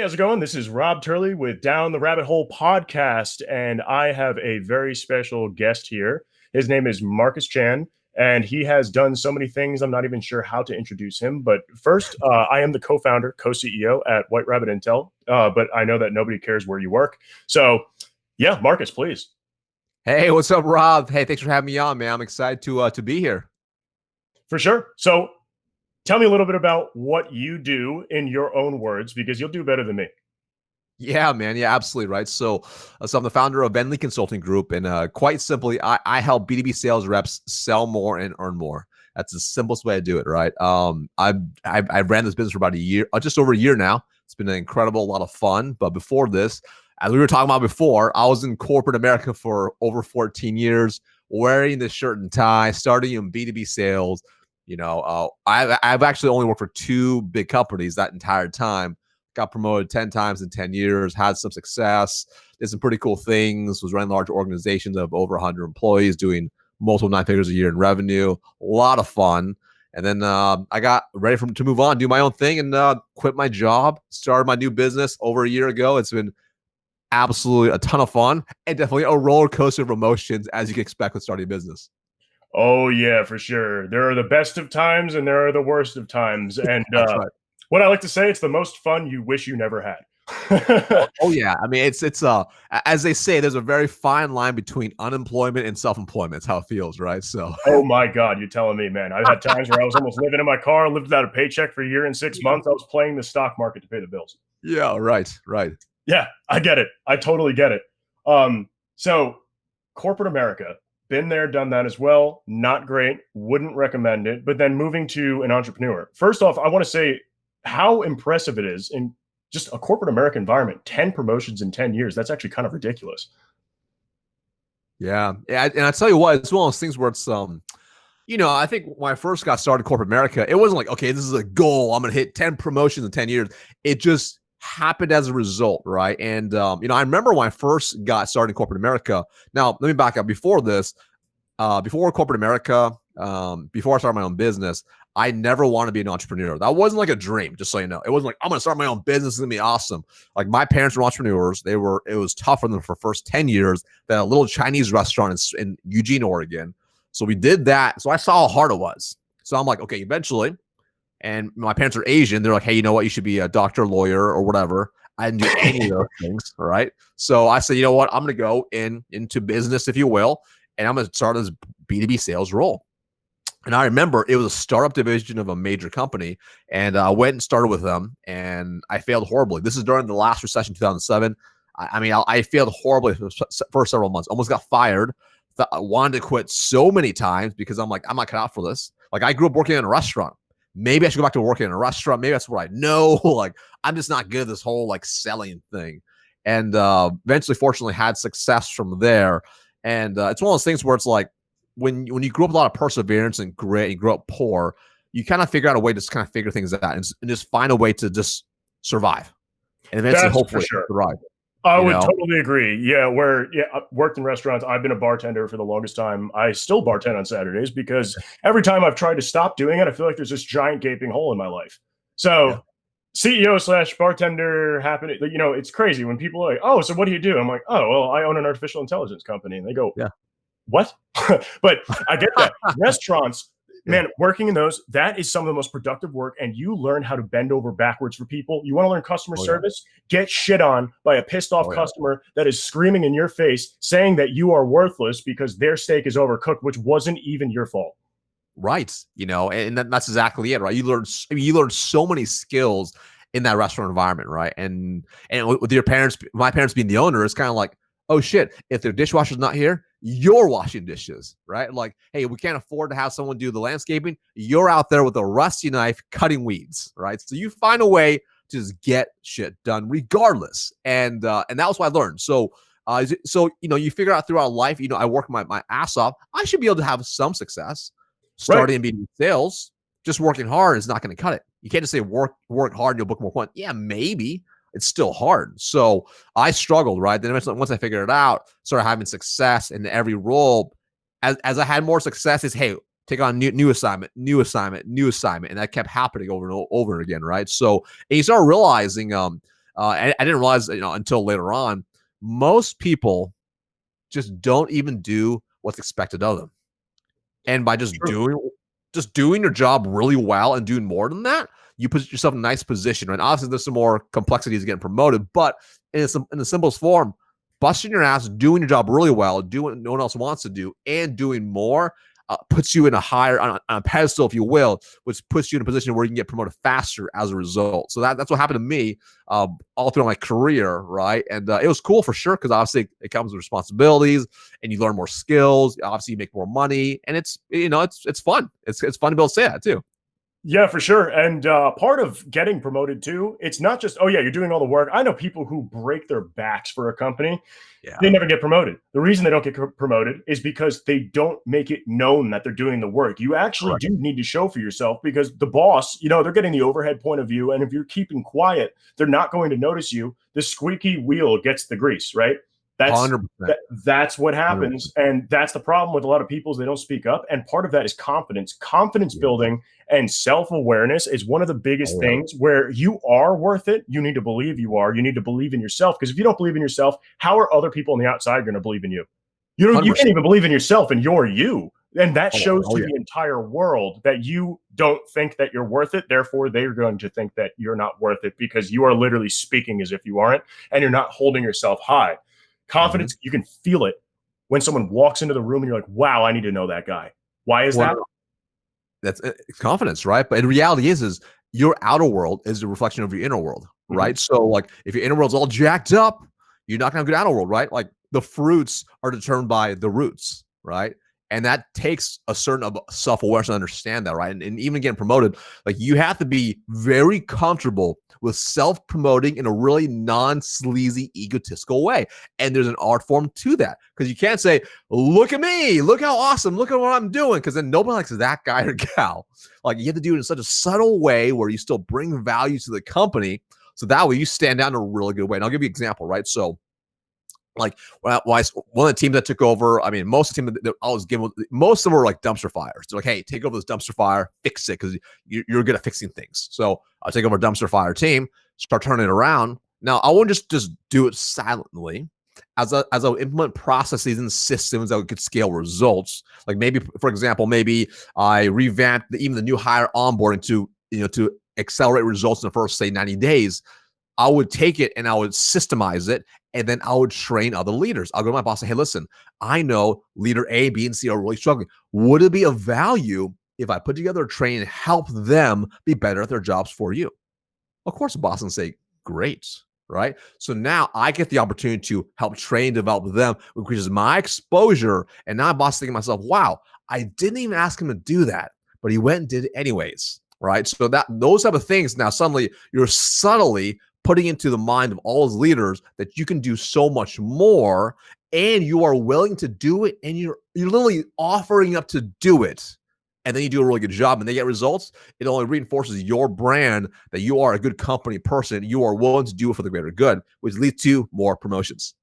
Hey, how's it going? This is Rob Turley with Down the Rabbit Hole podcast, and I have a very special guest here. His name is Marcus Chan, and he has done so many things, I'm not even sure how to introduce him. But first, I am the co-founder, co-CEO at White Rabbit Intel, but I know that nobody cares where you work. So, yeah, Marcus, please. Hey, what's up, Rob? Hey, thanks for having me on, man. I'm excited to be here. For sure. So, tell me a little bit about what you do in your own words, because you'll do better than me. Yeah, man. Yeah, absolutely. Right. So I'm the founder of Bentley Consulting Group. And quite simply, I help B2B sales reps sell more and earn more. That's the simplest way to do it. Right. I ran this business for about a year, just over a year now. It's been an incredible, a lot of fun. But before this, as we were talking about before, I was in corporate America for over 14 years, wearing the shirt and tie, starting in B2B sales. I've actually only worked for two big companies that entire time. Got promoted 10 times in 10 years, had some success, did some pretty cool things, was running large organizations of over 100 employees, doing multiple 9 figures a year in revenue. A lot of fun. And then I got ready to move on, do my own thing, and quit my job, started my new business over a year ago. It's been absolutely a ton of fun and definitely a roller coaster of emotions, as you can expect with starting a business. Oh, yeah, for sure. There are the best of times and there are the worst of times. And That's right. what I like to say, it's the most fun you wish you never had. Oh yeah. I mean, it's as they say, there's a very fine line between unemployment and self-employment. It's how it feels, right? So Oh my God, you're telling me, man. I've had times where I was almost living in my car, lived without a paycheck for a year and 6 months. I was playing the stock market to pay the bills. yeah, right. Yeah, I get it. I totally get it. So corporate America, been there, done that as well. Not great. Wouldn't recommend it. But then moving to an entrepreneur. First off, I want to say how impressive it is in just a corporate America environment. 10 promotions in 10 years. That's actually kind of ridiculous. Yeah. And I tell you what, it's one of those things where it's I think when I first got started in corporate America, it wasn't like, okay, this is a goal. I'm going to hit 10 promotions in 10 years. It just happened as a result, right? And I remember when I first got started in corporate America. Now, let me back up. Before this, before corporate America, before I started my own business, I never wanted to be an entrepreneur. That wasn't like a dream, just so you know. It wasn't like, I'm going to start my own business. It's going to be awesome. Like, my parents were entrepreneurs. It was tough for them for the first 10 years. They had a little Chinese restaurant in Eugene, Oregon. So we did that. So I saw how hard it was. So I'm like, okay, eventually, and my parents are Asian. They're like, hey, you know what? You should be a doctor, lawyer, or whatever. I didn't do any of those things. All right. So I said, you know what? I'm going to go into business, if you will, and I'm going to start this B2B sales role. And I remember it was a startup division of a major company, and I went and started with them, and I failed horribly. This is during the last recession, 2007. I failed horribly for several months. Almost got fired. I wanted to quit so many times because I'm like, I'm not cut out for this. Like, I grew up working in a restaurant. Maybe I should go back to working in a restaurant. Maybe that's what I know. Like, I'm just not good at this whole like selling thing. And eventually, fortunately, had success from there. And it's one of those things where it's like, when you grew up with a lot of perseverance and grit, and you grew up poor, you kind of figure out a way to just kind of figure things out and just find a way to just survive. And eventually, hopefully, thrive. I would totally agree. Yeah, I worked in restaurants. I've been a bartender for the longest time. I still bartend on Saturdays because every time I've tried to stop doing it, I feel like there's this giant gaping hole in my life. So CEO / bartender happened. It's crazy when people are like, oh, so what do you do? I'm like, oh, well, I own an artificial intelligence company. And they go, what? But I get that. Restaurants, man, working in those, that is some of the most productive work. And you learn how to bend over backwards for people. You want to learn customer service? Get shit on by a pissed off customer that is screaming in your face, saying that you are worthless because their steak is overcooked, which wasn't even your fault. Right. And that's exactly it, right? You learn so many skills in that restaurant environment, right? And with your parents, my parents being the owner, it's kind of like, oh shit, if their dishwasher's not here, you're washing dishes, right? Like, hey, we can't afford to have someone do the landscaping. You're out there with a rusty knife cutting weeds, right? So you find a way to just get shit done regardless. And that was what I learned. So you figure out throughout life, I work my ass off. I should be able to have some success starting in B2B sales. Just working hard is not going to cut it. You can't just say work hard and you'll book more points. Yeah, maybe. It's still hard. So I struggled, right? Then once I figured it out, started having success in every role. As I had more success, is hey, take on new assignment, and that kept happening over and over again, right? So and you start realizing I didn't realize, until later on, most people just don't even do what's expected of them. And by just doing your job really well and doing more than that, you put yourself in a nice position, right? Obviously, there's some more complexities getting promoted, but in the simplest form, busting your ass, doing your job really well, doing what no one else wants to do, and doing more puts you in a higher, on a pedestal, if you will, which puts you in a position where you can get promoted faster as a result. So that's what happened to me all through my career, right? And it was cool for sure, because obviously it comes with responsibilities, and you learn more skills. Obviously, you make more money, and it's fun. It's fun to be able to say that too. Yeah, for sure. And part of getting promoted too, it's not just, oh yeah, you're doing all the work. I know people who break their backs for a company. Yeah. They never get promoted. The reason they don't get promoted is because they don't make it known that they're doing the work. You actually do need to show for yourself, because the boss, they're getting the overhead point of view. And if you're keeping quiet, they're not going to notice you. The squeaky wheel gets the grease, right? That's what happens. 100%. And that's the problem with a lot of people, is they don't speak up. And part of that is confidence. Confidence building and self-awareness is one of the biggest things where you are worth it. You need to believe you are. You need to believe in yourself, because if you don't believe in yourself, how are other people on the outside going to believe in you? You can't even believe in yourself, and you're you. And that shows to the entire world that you don't think that you're worth it. Therefore, they're going to think that you're not worth it, because you are literally speaking as if you aren't, and you're not holding yourself high. Confidence, you can feel it when someone walks into the room and you're like, wow, I need to know that guy. Why is that? That's confidence, right? But in reality is your outer world is a reflection of your inner world, right? So like if your inner world's all jacked up, you're not going to have a good outer world, right? Like the fruits are determined by the roots, right? And that takes a certain self-awareness to understand that, right? And even getting promoted, like you have to be very comfortable with self-promoting in a really non-sleazy, egotistical way. And there's an art form to that, because you can't say, look at me, look how awesome, look at what I'm doing, because then nobody likes that guy or gal. Like you have to do it in such a subtle way where you still bring value to the company, so that way you stand out in a really good way. And I'll give you an example, right? So like one of the teams that took over, I mean, most of the team that I was given, most of them were like dumpster fires. They're like, hey, take over this dumpster fire, fix it, because you're good at fixing things. So I'll take over a dumpster fire team, start turning it around. Now, I won't just do it silently. As I implement processes and systems that could scale results, like maybe, for example, maybe I revamp even the new hire onboarding to accelerate results in the first, say, 90 days. I would take it and I would systemize it, and then I would train other leaders. I'll go to my boss and say, hey, listen, I know leader A, B, and C are really struggling. Would it be of value if I put together a training and help them be better at their jobs for you? Of course, the boss will say, great, right? So now I get the opportunity to help train, develop them, which increases my exposure. And now my boss is thinking to myself, wow, I didn't even ask him to do that, but he went and did it anyways, right? So those type of things, now suddenly you're subtly putting into the mind of all those leaders that you can do so much more, and you are willing to do it, and you're literally offering up to do it, and then you do a really good job and they get results. It only reinforces your brand that you are a good company person. You are willing to do it for the greater good, which leads to more promotions.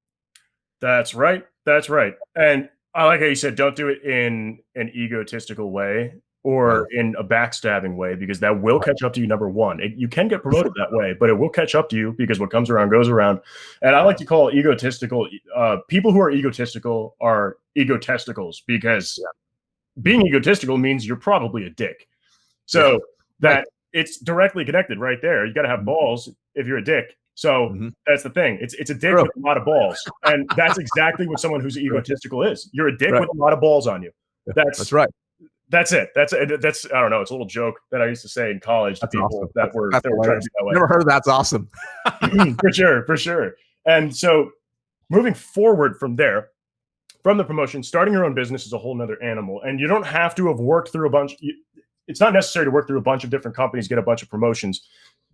That's right. That's right. And I like how you said, don't do it in an egotistical way or in a backstabbing way, because that will catch up to you. Number one, you can get promoted that way, but it will catch up to you, because what comes around goes around. And I like to call it egotistical. People who are egotistical are egotesticles, because being egotistical means you're probably a dick. So it's directly connected right there. You got to have balls if you're a dick. So that's the thing. It's a dick with a lot of balls. And that's exactly what someone who's egotistical is. You're a dick with a lot of balls on you. That's right. That's it. That's I don't know. It's a little joke that I used to say in college to people that were trying to be that way. Never heard of that's awesome. For sure. And so moving forward from there, from the promotion, starting your own business is a whole nother animal. And you don't have to have worked through it's not necessary to work through a bunch of different companies, get a bunch of promotions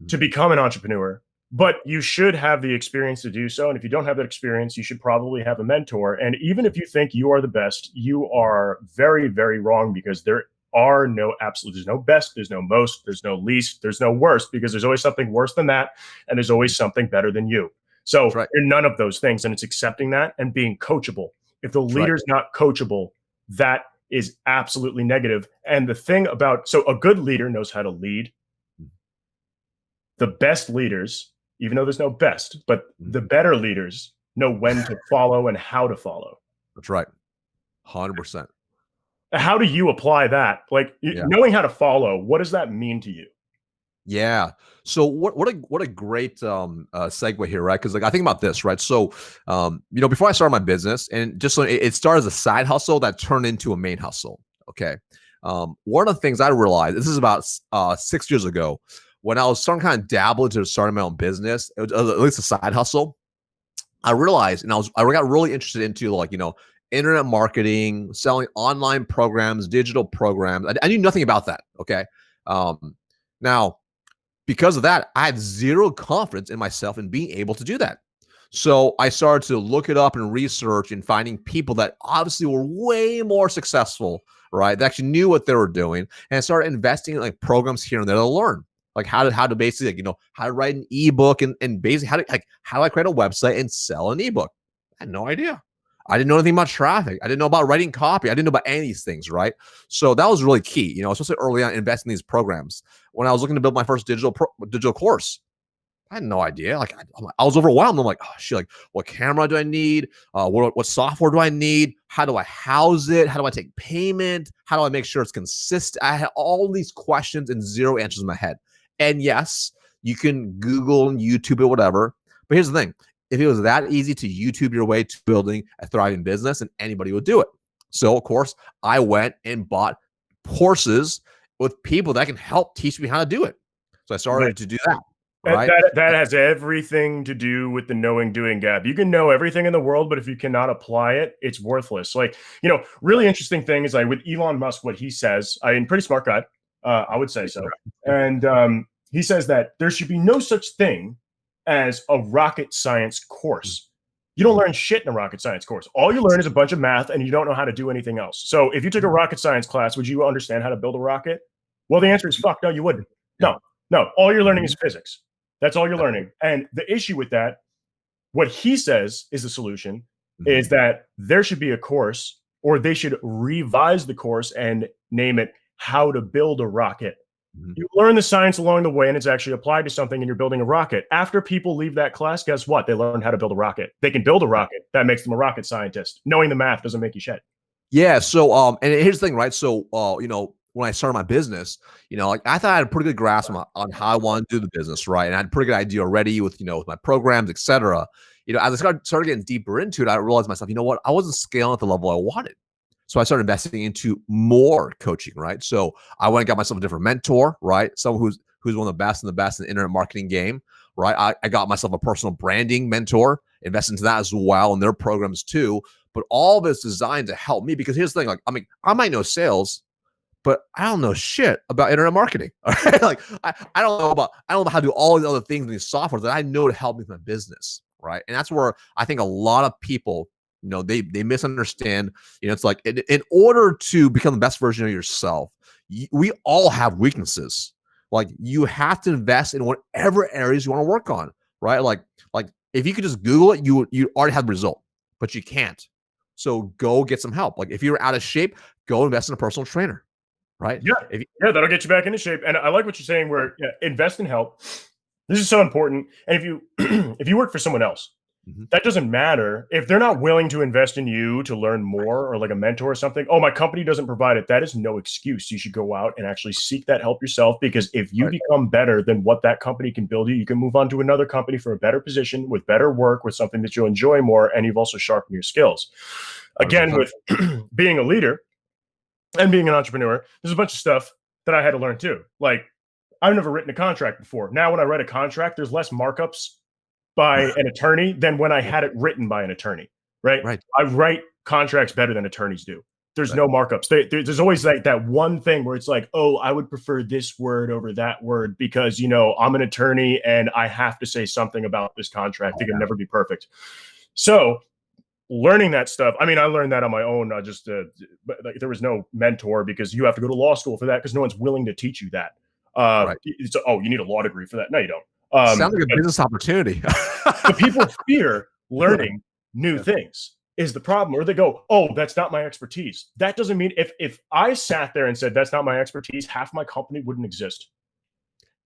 to become an entrepreneur. But you should have the experience to do so. And if you don't have that experience, you should probably have a mentor. And even if you think you are the best, you are very, very wrong, because there are no absolute, there's no best, there's no most, there's no least, there's no worst, because there's always something worse than that. And there's always something better than you. So you're none of those things. And it's accepting that and being coachable. If the leader's not coachable, that is absolutely negative. And the thing about, so a good leader knows how to lead. The best leaders even though there's no best, but the better leaders know when to follow and how to follow. That's right. 100%. How do you apply that? Like knowing how to follow, what does that mean to you? Yeah. So what a great segue here, right? Because like I think about this, right? So before I started my business, and just so it started as a side hustle that turned into a main hustle. Okay. One of the things I realized, this is about 6 years ago, when I was starting to kind of dabble into starting my own business, it was, at least a side hustle. I realized, and I got really interested into like, internet marketing, selling online programs, digital programs. I knew nothing about that. Okay. Now, because of that, I had zero confidence in myself in being able to do that. So I started to look it up and research and finding people that obviously were way more successful, right? They actually knew what they were doing, and I started investing in like programs here and there to learn, like how to basically, how to write an ebook and basically how do I create a website and sell an ebook. I had no idea. I didn't know anything about traffic. I didn't know about writing copy. I didn't know about any of these things, right? So that was really key, especially early on investing in these programs. When I was looking to build my first digital course, I had no idea. Like I was overwhelmed. I'm like, oh shit, like what camera do I need? What software do I need? How do I house it? How do I take payment? How do I make sure it's consistent? I had all these questions and zero answers in my head. And yes, you can Google and YouTube it, whatever. But here's the thing. If it was that easy to YouTube your way to building a thriving business, and anybody would do it. So of course, I went and bought courses with people that can help teach me how to do it. So I started to do that. Right? That has everything to do with the knowing doing gap. You can know everything in the world, but if you cannot apply it, it's worthless. Like, really interesting thing is like with Elon Musk, what he says, pretty smart guy, I would say so. And he says that there should be no such thing as a rocket science course. You don't learn shit in a rocket science course. All you learn is a bunch of math and you don't know how to do anything else. So if you took a rocket science class, would you understand how to build a rocket? Well, the answer is fuck, no, you wouldn't. No, all you're learning is physics. That's all you're learning. And the issue with that, what he says is the solution, is that there should be a course, or they should revise the course and name it How to Build a Rocket. You learn the science along the way, and it's actually applied to something, and you're building a rocket. After people leave that class, guess what? They learn how to build a rocket. They can build a rocket. That makes them a rocket scientist. Knowing the math doesn't make you shit. Yeah. So, and here's the thing, right? So, when I started my business, like I thought I had a pretty good grasp on how I wanted to do the business, right? And I had a pretty good idea already with, with my programs, et cetera. As I started getting deeper into it, I realized myself, you know what? I wasn't scaling at the level I wanted. So I started investing into more coaching, right? So I went and got myself a different mentor, right? Someone who's one of the best in the internet marketing game, right? I got myself a personal branding mentor, invested into that as well, and their programs too. But all of it's designed to help me, because here's the thing, like, I might know sales, but I don't know shit about internet marketing. All right? Like I don't know how to do all these other things in these softwares that I know to help me with my business, right? And that's where I think a lot of people, they misunderstand. It's like in order to become the best version of yourself, we all have weaknesses. Like you have to invest in whatever areas you want to work on, right? Like if you could just Google it, you already have the result, but you can't. So go get some help. Like if you're out of shape, go invest in a personal trainer. Right. Yeah. That'll get you back into shape. And I like what you're saying where invest in help. This is so important. And if you, if you work for someone else, that doesn't matter if they're not willing to invest in you to learn more, or like a mentor or something. Oh, my company doesn't provide it. That is no excuse. You should go out and actually seek that help yourself, because if you become better than what that company can build you can move on to another company for a better position with better work, with something that you'll enjoy more. And you've also sharpened your skills. Again, with being a leader and being an entrepreneur, there's a bunch of stuff that I had to learn too. Like, I've never written a contract before. Now, when I write a contract, there's less markups by an attorney than when I had it written by an attorney, right? I write contracts better than attorneys do. There's no markups. There's always like that one thing where it's like, oh, I would prefer this word over that word because, I'm an attorney and I have to say something about this contract. It can never be perfect. So learning that stuff, I learned that on my own. I just, like, there was no mentor, because you have to go to law school for that, because no one's willing to teach you that. You need a law degree for that. No, you don't. Sounds like a business opportunity. But people fear learning new things is the problem, or they go, oh, that's not my expertise. That doesn't mean if I sat there and said, that's not my expertise, half my company wouldn't exist.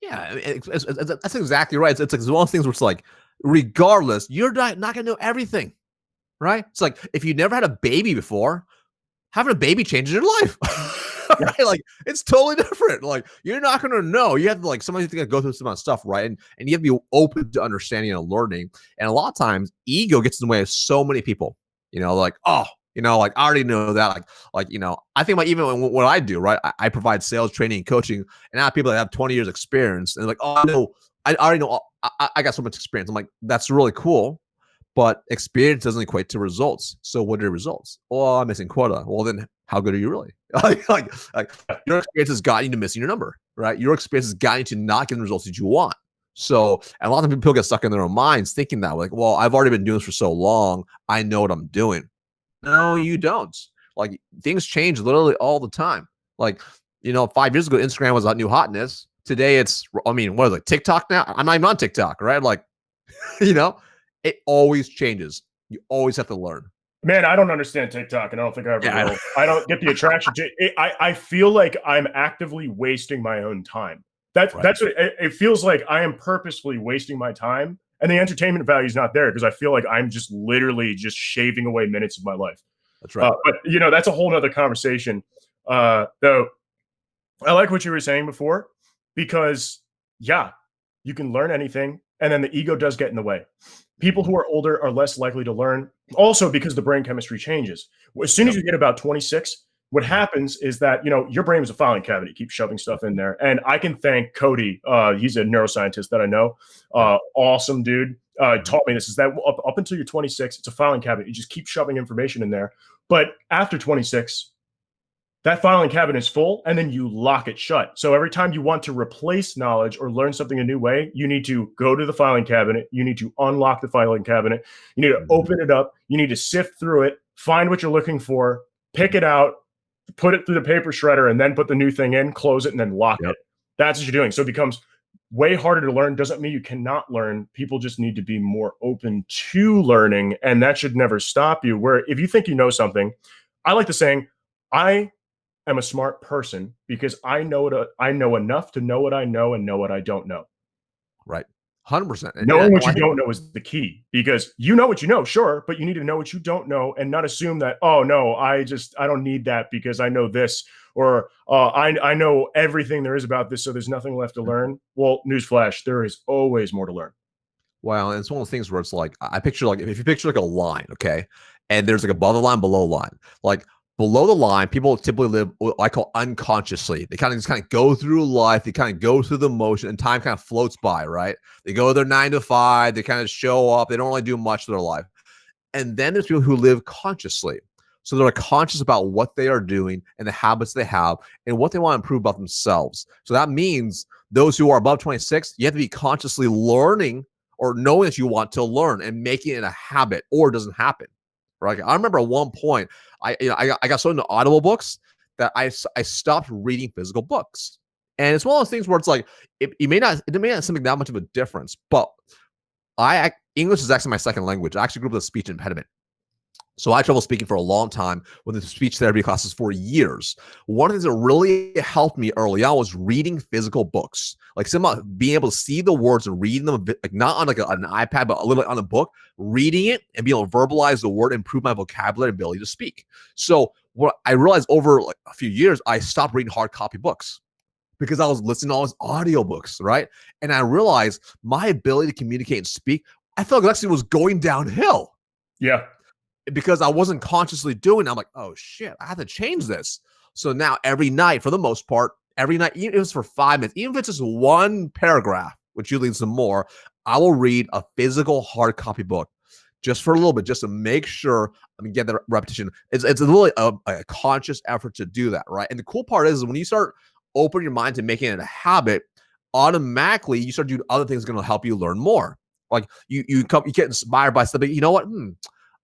Yeah, I mean, that's exactly right. It's like one of those things where it's like, regardless, you're not going to know everything, right? It's like if you never had a baby before, having a baby changes your life. Right? Like it's totally different. Like you're not going to know. You have to like somebody's going to go through some stuff, right? And you have to be open to understanding and learning. And a lot of times, ego gets in the way of so many people. Like like I already know that. I think about even what I do, right? I provide sales training and coaching, and I have people that have 20 years experience, and like, oh no, I already know. I got so much experience. I'm like, that's really cool. But experience doesn't equate to results. So what are the results? Oh, I'm missing quota. Well, then how good are you really? like your experience has gotten you to missing your number, right? Your experience has gotten you to not getting the results that you want. So, and a lot of people get stuck in their own minds thinking that, like, well, I've already been doing this for so long. I know what I'm doing. No, you don't. Like things change literally all the time. Like, 5 years ago, Instagram was a new hotness. Today it's, what is it, TikTok now? I'm not even on TikTok, right? Like, it always changes. You always have to learn. Man, I don't understand TikTok, and I don't think I ever will. I don't get the attraction to it. I feel like I'm actively wasting my own time. That's what it feels like. I am purposefully wasting my time, and the entertainment value is not there because I feel like I'm just literally just shaving away minutes of my life. That's right. But that's a whole nother conversation. Though I like what you were saying before, because you can learn anything, and then the ego does get in the way. People who are older are less likely to learn, also because the brain chemistry changes. As soon as you get about 26, what happens is that, your brain is a filing cavity. Keep shoving stuff in there. And I can thank Cody. He's a neuroscientist that I know. Awesome dude. Taught me this, is that up until you're 26, it's a filing cabinet. You just keep shoving information in there. But after 26, that filing cabinet is full, and then you lock it shut. So every time you want to replace knowledge or learn something a new way, you need to go to the filing cabinet. You need to unlock the filing cabinet. You need to open it up. You need to sift through it, find what you're looking for, pick it out, put it through the paper shredder, and then put the new thing in, close it, and then lock it. That's what you're doing. So it becomes way harder to learn. Doesn't mean you cannot learn. People just need to be more open to learning, and that should never stop you. Where if you think you know something, I like the saying, I'm a smart person because I know enough to know what I know and know what I don't know. Right. 100%. Knowing what you don't know is the key, because you know what you know, sure, but you need to know what you don't know and not assume that, oh no, I don't need that because I know this, or I know everything there is about this, so there's nothing left to learn. Well, newsflash, there is always more to learn. Well, and it's one of the things where it's like, I picture like, if you picture like a line, okay, and there's like above the line, below the line, like below the line, people typically live what I call unconsciously. They kind of go through life. They kind of go through the motion, and time kind of floats by, right? They go to their 9 to 5. They kind of show up. They don't really do much of their life. And then there's people who live consciously. So they're conscious about what they are doing and the habits they have and what they want to improve about themselves. So that means those who are above 26, you have to be consciously learning or knowing that you want to learn and making it a habit, or it doesn't happen. Right? I remember at one point, I got so into Audible books that I stopped reading physical books. And it's one of those things where it's like, it may not seem like that much of a difference, but English is actually my second language. I actually grew up with a speech impediment. So I had trouble speaking for a long time, with the speech therapy classes for years. One of the things that really helped me early on was reading physical books, like being able to see the words and reading them, like not on like an iPad, but literally on a book, reading it and being able to verbalize the word, improve my vocabulary and ability to speak. So what I realized over like a few years, I stopped reading hard copy books because I was listening to all these audiobooks, right? And I realized my ability to communicate and speak, I felt like actually was going downhill. Yeah. Because I wasn't consciously doing it. I'm like, oh shit, I have to change this. So now every night, for the most part, even if it was for 5 minutes, even if it's just one paragraph, which usually some more, I will read a physical hard copy book just for a little bit, just to make sure I'm getting that repetition. It's really a conscious effort to do that, right? And the cool part is when you start opening your mind to making it a habit, automatically you start doing other things going to help you learn more. Like you get inspired by something. You know what?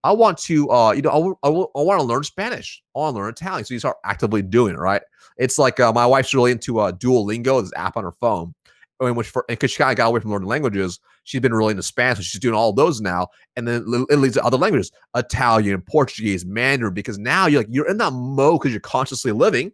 I want to, I want to learn Spanish. I want to learn Italian. So you start actively doing it, right? It's like my wife's really into Duolingo, this app on her phone, because she kind of got away from learning languages. She's been really into Spanish, so she's doing all those now. And then it leads to other languages, Italian, Portuguese, Mandarin, because now you're in that mode because you're consciously living.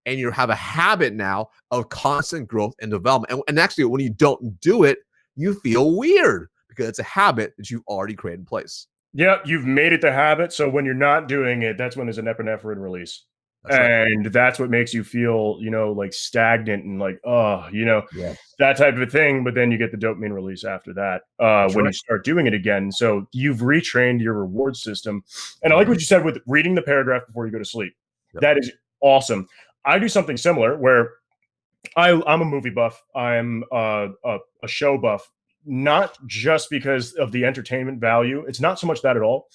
and you have a habit now of constant growth and development. And actually, when you don't do it, you feel weird because it's a habit that you've already created in place. Yeah, you've made it the habit. So when you're not doing it, that's when there's an epinephrine release. That's right. And that's what makes you feel, like stagnant and like, oh, Yes. that type of thing. But then you get the dopamine release after that when you start doing it again. So you've retrained your reward system. And I like what you said with reading the paragraph before you go to sleep. Yep. That is awesome. I do something similar where I'm a movie buff. I'm a show buff, not just because of the entertainment value. It's not so much that at all.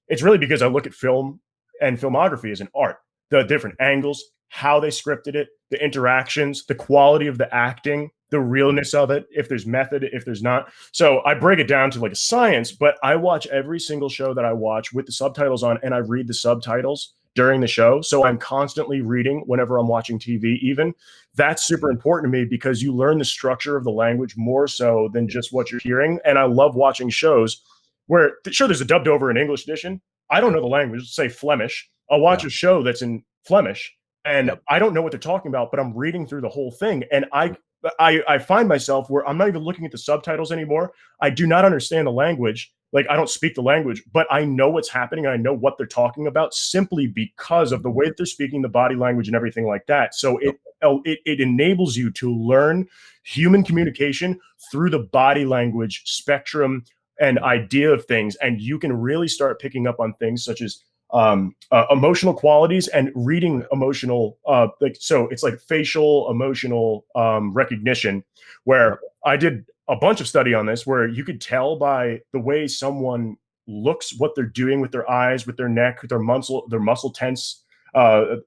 It's really because I look at film and filmography as an art. The different angles, how they scripted it, the interactions, the quality of the acting, the realness of it, if there's method, if there's not. So I break it down to like a science, but I watch every single show that I watch with the subtitles on, and I read the subtitles during the show. So I'm constantly reading whenever I'm watching TV even. That's super important to me because you learn the structure of the language more so than just what you're hearing. And I love watching shows where, sure, there's a dubbed over in English edition. I don't know the language, say Flemish. I'll watch a show that's in Flemish and I don't know what they're talking about, but I'm reading through the whole thing. And I find myself where I'm not even looking at the subtitles anymore. I do not understand the language. Like, I don't speak the language, but I know what's happening. I know what they're talking about simply because of the way that they're speaking, the body language and everything like that. So it enables you to learn human communication through the body language spectrum and idea of things. And you can really start picking up on things such as emotional qualities and reading emotional, so it's like facial emotional recognition, where I did a bunch of study on this, where you could tell by the way someone looks, what they're doing with their eyes, with their neck, with their muscle tense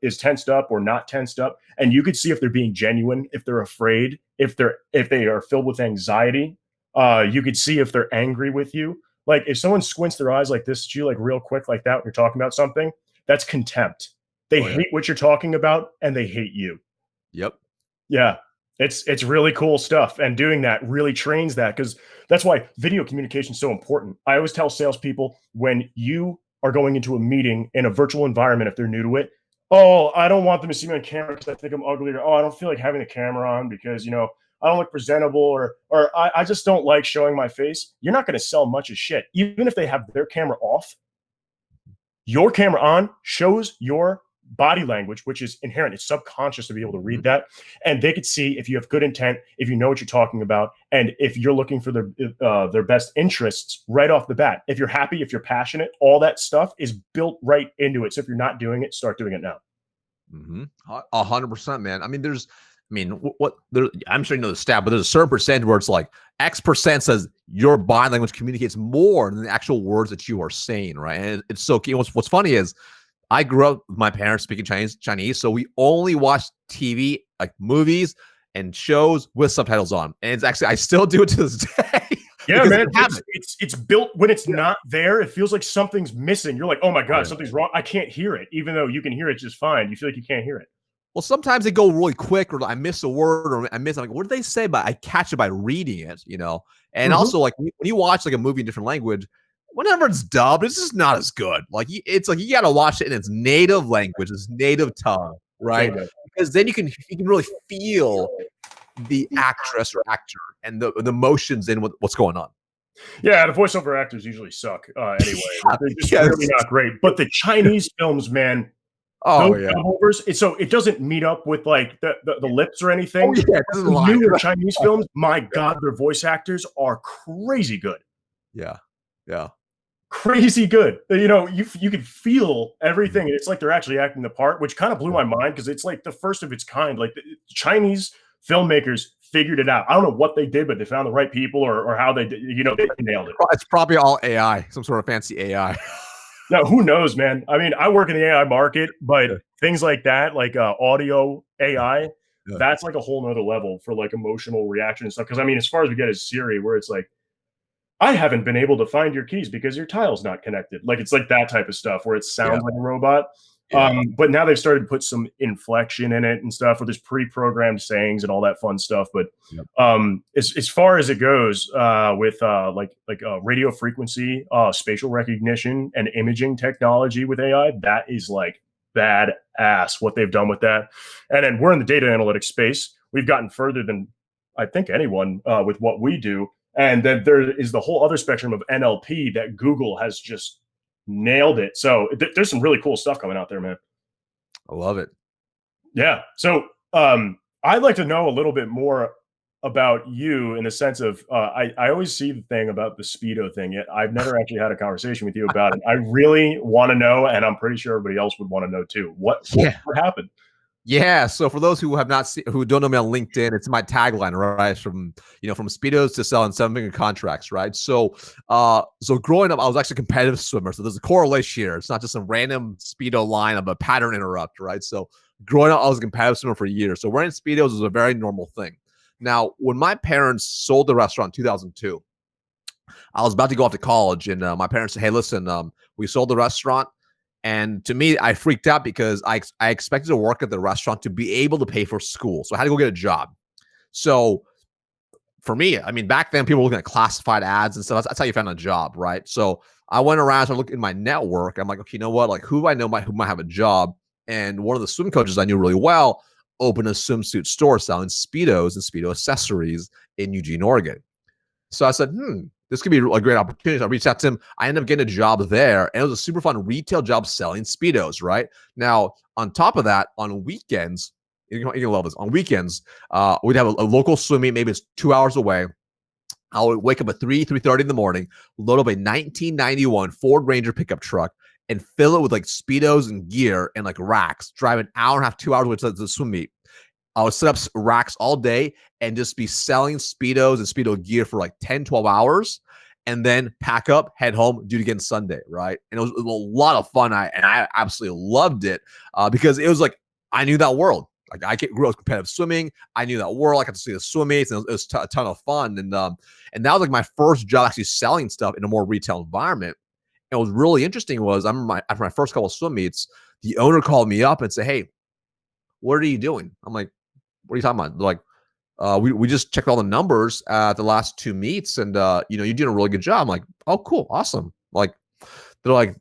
is tensed up or not tensed up, and you could see if they're being genuine, if they're afraid, if they are filled with anxiety. You could see if they're angry with you. Like, if someone squints their eyes like this at you, like real quick, like that, when you're talking about something, that's contempt. They hate what you're talking about, and they hate you. Yep. Yeah. It's really cool stuff. And doing that really trains that, because that's why video communication is so important. I always tell salespeople, when you are going into a meeting in a virtual environment, if they're new to it, oh, I don't want them to see me on camera because I think I'm ugly, or, oh, I don't feel like having the camera on because, I don't look presentable, or I just don't like showing my face. You're not going to sell much of shit. Even if they have their camera off, your camera on shows your body language, which is inherent. It's subconscious to be able to read that. And they could see if you have good intent, if you know what you're talking about, and if you're looking for their best interests right off the bat. If you're happy, if you're passionate, all that stuff is built right into it. So if you're not doing it, start doing it now. 100%, man. I mean, I'm sure you know the stat, but there's a certain percent where it's like X% says your body language communicates more than the actual words that you are saying, right? And it's so key. What's funny is I grew up with my parents speaking Chinese, so we only watched TV, like movies and shows with subtitles on. And it's actually, I still do it to this day. Yeah, man. It's built when it's not there. It feels like something's missing. You're like, oh my God, something's wrong. I can't hear it, even though you can hear it just fine. You feel like you can't hear it. Well, sometimes they go really quick, or I miss a word, or I'm like, what did they say? But I catch it by reading it, And also, like, when you watch like a movie in different language, whenever it's dubbed, it's just not as good. Like, it's like you got to watch it in its native language, its native tongue, right? Because then you can really feel the actress or actor and the emotions in what's going on. Yeah, the voiceover actors usually suck anyway. They're just really not great. But the Chinese films, man. Overs, so it doesn't meet up with like the lips or anything. The newer Chinese films, my God, their voice actors are crazy good. Yeah. Crazy good. You can feel everything, and it's like they're actually acting the part, which kind of blew my mind because it's like the first of its kind. Like, the Chinese filmmakers figured it out. I don't know what they did, but they found the right people or how they did. They nailed it. It's probably all AI, some sort of fancy AI. No, who knows, man? I mean, I work in the AI market, but things like that, like audio AI, that's like a whole nother level for like emotional reaction and stuff. Because I mean, as far as we get is Siri, where it's like, I haven't been able to find your keys because your tile's not connected. Like, it's like that type of stuff where it sounds like a robot. But now they've started to put some inflection in it and stuff, where there's pre-programmed sayings and all that fun stuff. But as far as it goes with radio frequency, spatial recognition, and imaging technology with AI, that is like badass what they've done with that. And then we're in the data analytics space. We've gotten further than I think anyone with what we do. And then there is the whole other spectrum of NLP that Google has just nailed it. So there's some really cool stuff coming out there, man. I love it. Yeah. So I'd like to know a little bit more about you in the sense of I always see the thing about the Speedo thing, yet I've never actually had a conversation with you about it. I really want to know, and I'm pretty sure everybody else would want to know too. What happened? Yeah. So for those who have not seen, who don't know me on LinkedIn, it's my tagline, right? From Speedos to selling 7-figure contracts, right? So, so growing up, I was actually a competitive swimmer. So there's a correlation here. It's not just a random Speedo line of a pattern interrupt, right? So growing up, I was a competitive swimmer for years. So wearing Speedos was a very normal thing. Now, when my parents sold the restaurant in 2002, I was about to go off to college, and my parents said, "Hey, listen, we sold the restaurant." And to me, I freaked out because I expected to work at the restaurant to be able to pay for school. So I had to go get a job. So for me, I mean, back then people were looking at classified ads and stuff. That's how you found a job, right? So I went around, started looking in my network. I'm like, okay, you know what? Like, who do I know who might have a job? And one of the swim coaches I knew really well opened a swimsuit store selling Speedos and Speedo accessories in Eugene, Oregon. So I said, this could be a great opportunity. So I reached out to him. I ended up getting a job there, and it was a super fun retail job selling Speedos, right? Now, on top of that, on weekends, you can love this. On weekends, we'd have a local swim meet. Maybe it's 2 hours away. I would wake up at 3:30 in the morning, load up a 1991 Ford Ranger pickup truck, and fill it with like Speedos and gear and like racks, drive an hour and a half, 2 hours away to the swim meet. I would set up racks all day and just be selling Speedos and Speedo gear for like 10, 12 hours, and then pack up, head home, do it again Sunday, right? And it was a lot of fun. I absolutely loved it because it was like, I knew that world. Like I grew up competitive swimming. I knew that world. I got to see the swim meets, and it was a ton of fun. And that was like my first job actually selling stuff in a more retail environment. And what was really interesting was after my first couple of swim meets, the owner called me up and said, "Hey, what are you doing?" I'm like, "What are you talking about?" They're like, we just checked all the numbers at the last 2 meets, and you're doing a really good job. I'm like, "Oh, cool, awesome." Like, they're like,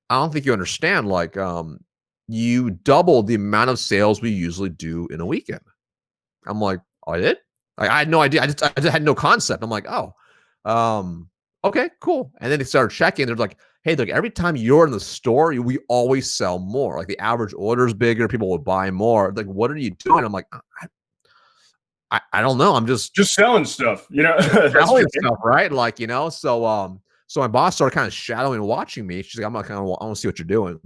"I don't think you understand. Like, you doubled the amount of sales we usually do in a weekend." I'm like, "Oh, I did?" Like, I had no idea. I just had no concept. I'm like, "Oh, okay, cool." And then they started checking. They're like, "Hey, look, every time you're in the store, we always sell more. Like the average order is bigger. People will buy more. Like, what are you doing?" I'm like, I don't know. I'm just selling stuff, that's selling stuff, right? Like, so my boss started kind of shadowing and watching me. She's like, I want to see what you're doing.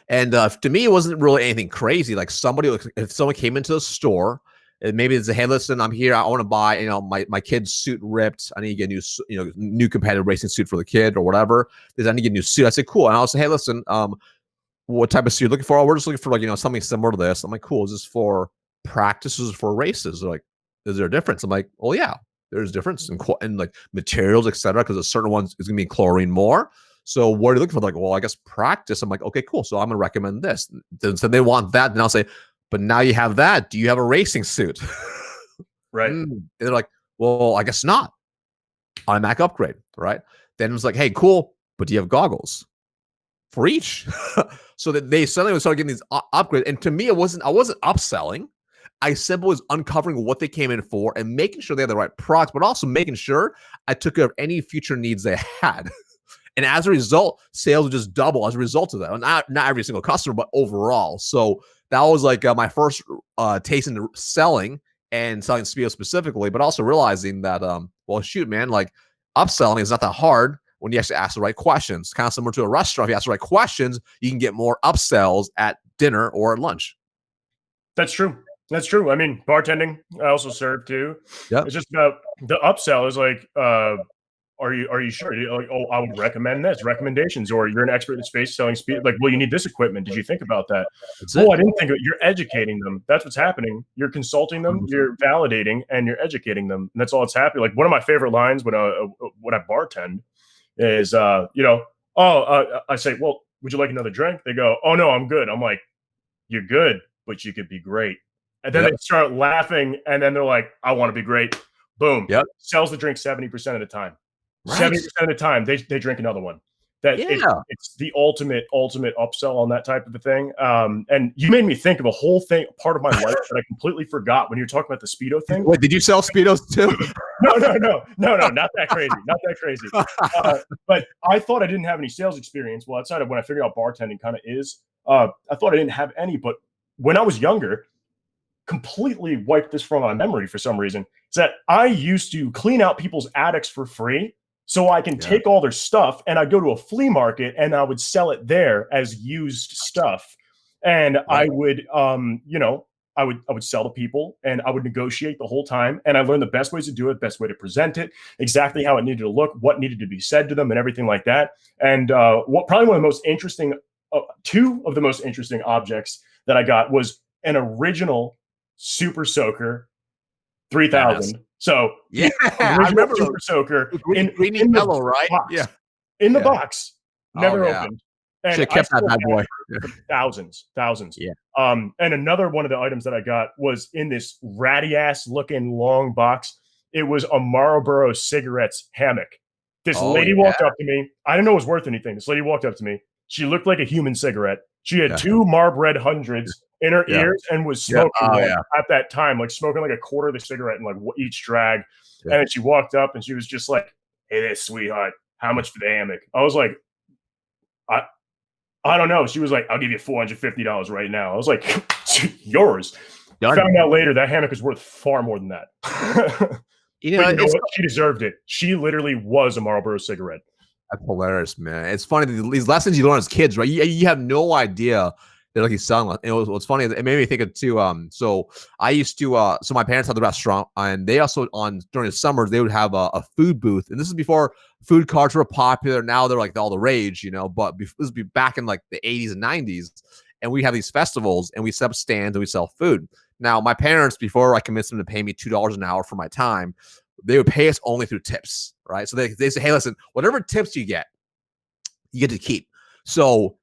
And to me, it wasn't really anything crazy. Like if someone came into the store and maybe it's a, "Hey, listen, I'm here. I want to buy, my kid's suit ripped. I need to get a new competitive racing suit for the kid or whatever. I need to get a new suit." I said, "Cool." And I'll say, "Hey, listen, what type of suit you're looking for?" "We're just looking for something similar to this." I'm like, "Cool. Is this for practices, for races?" They're like, "Is there a difference?" I'm like, "Oh yeah, there's a difference in like materials, etc. Because a certain one is going to be chlorine more. So what are you looking for?" Like, "Well, I guess practice." I'm like, "Okay, cool. So I'm going to recommend this." So they want that. Then I'll say, "But now you have that. Do you have a racing suit?" Right. And they're like, "Well, I guess not." Automatic upgrade, right? Then it's like, "Hey, cool. But do you have goggles for each?" So that they suddenly started getting these upgrades. And to me, I wasn't upselling. I simply was uncovering what they came in for and making sure they had the right products, but also making sure I took care of any future needs they had. And as a result, sales would just double as a result of that. Not every single customer, but overall. So that was like my first taste into selling and selling Speedo specifically, but also realizing that, well, shoot, man, like upselling is not that hard when you actually ask the right questions. Kind of similar to a restaurant. If you ask the right questions, you can get more upsells at dinner or at lunch. That's true. That's true. I mean, bartending, I also serve too. Yep. It's just about the upsell is like, are you sure? You're like, "Oh, I would recommend this," recommendations, or "You're an expert in the space selling speed." Like, "Well, you need this equipment. Did you think about that?" That's "Oh, it. I didn't think of it." You're educating them. That's what's happening. You're consulting them, you're validating, and you're educating them. And that's all it's happening. Like one of my favorite lines when I bartend is, I say, "Well, would you like another drink?" They go, "Oh no, I'm good." I'm like, "You're good, but you could be great." And then Yep. they start laughing, and then they're like, "I want to be great." Boom. Yep. Sells the drink 70% of the time. Right. 70% of the time, they drink another one. that Yeah. it's the ultimate upsell on that type of a thing. And you made me think of a whole thing, part of my life that I completely forgot when you were talking about the Speedo thing. Wait, did you sell Speedos too? No, not that crazy, not that crazy. But I thought I didn't have any sales experience. Well, outside of when I figured out bartending kind of is, I thought I didn't have any. But when I was younger, completely wiped this from my memory for some reason, is that I used to clean out people's attics for free so I can take all their stuff, and I'd go to a flea market and I would sell it there as used stuff. And I would, I would sell to people and I would negotiate the whole time. And I learned the best ways to do it, best way to present it, exactly how it needed to look, what needed to be said to them, and everything like that. And probably one of the most interesting, two of the most interesting objects that I got was an original Super Soaker 3000. Yes. So yeah, I remember Super Soaker green yellow, right? Box. Yeah, in the box, never opened. And should have kept that bad boy. Thousands. Yeah. And another one of the items that I got was in this ratty ass looking long box. It was a Marlboro cigarettes hammock. This lady walked up to me. I didn't know it was worth anything. This lady walked up to me. She looked like a human cigarette. She had two Marb Red Hundreds in her ears and was smoking at that time, like smoking like a quarter of the cigarette in like each drag. And then she walked up and she was just like, "Hey there, sweetheart. How much for the hammock?" I was like, I don't know. She was like, "I'll give you $450 right now." I was like, "Yours." Found out later that hammock is worth far more than that. You know what? She deserved it. She literally was a Marlboro cigarette. That's hilarious, man. It's funny, these lessons you learn as kids, right? You have no idea that like he's selling. And what's funny, it made me think of too. So I used to, so my parents had the restaurant, and they also during the summers they would have a food booth, and this is before food carts were popular. Now they're like all the rage, But this would be back in like the 80s and 90s, and we have these festivals, and we set up stands and we sell food. Now my parents, before I convinced them to pay me $2 an hour for my time, they would pay us only through tips, right? So they say, "Hey, listen, whatever tips you get to keep." So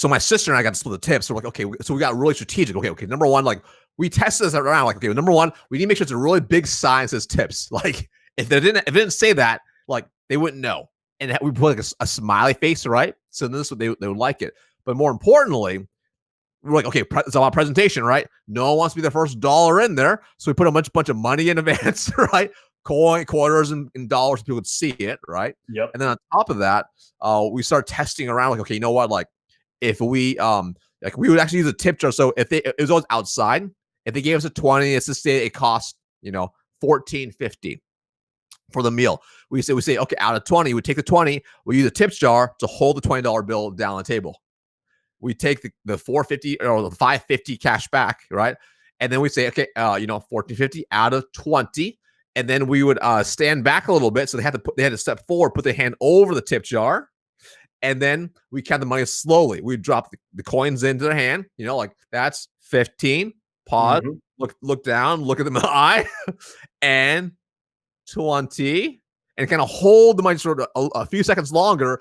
my sister and I got to split the tips. So we're like, okay, so we got really strategic. Okay. Number one, like we tested this around. Like, okay, number one, we need to make sure it's a really big sign that says tips. Like if it didn't say that, like they wouldn't know. And we put like a smiley face, right? So this they would like it. But more importantly, we're like, okay, it's about presentation, right? No one wants to be the first dollar in there. So we put a bunch of money in advance, right? Quarters and dollars so people would see it, right? Yep. And then on top of that, we start testing around, like, okay, you know what? Like if we like we would actually use a tip jar. So if it was always outside, if they gave us a 20, it's just say it cost, $14.50 for the meal. We say, okay, out of 20, we take the 20, we use a tips jar to hold the $20 bill down on the table. We take the $4.50 or the $5.50 cash back, right? And then we say, okay, $14.50 out of 20. And then we would stand back a little bit. So they had to step forward, put their hand over the tip jar. And then we count the money slowly. We drop the coins into their hand, like that's 15, pause, look down, look at them in the eye, and 20, and kind of hold the money sort of a few seconds longer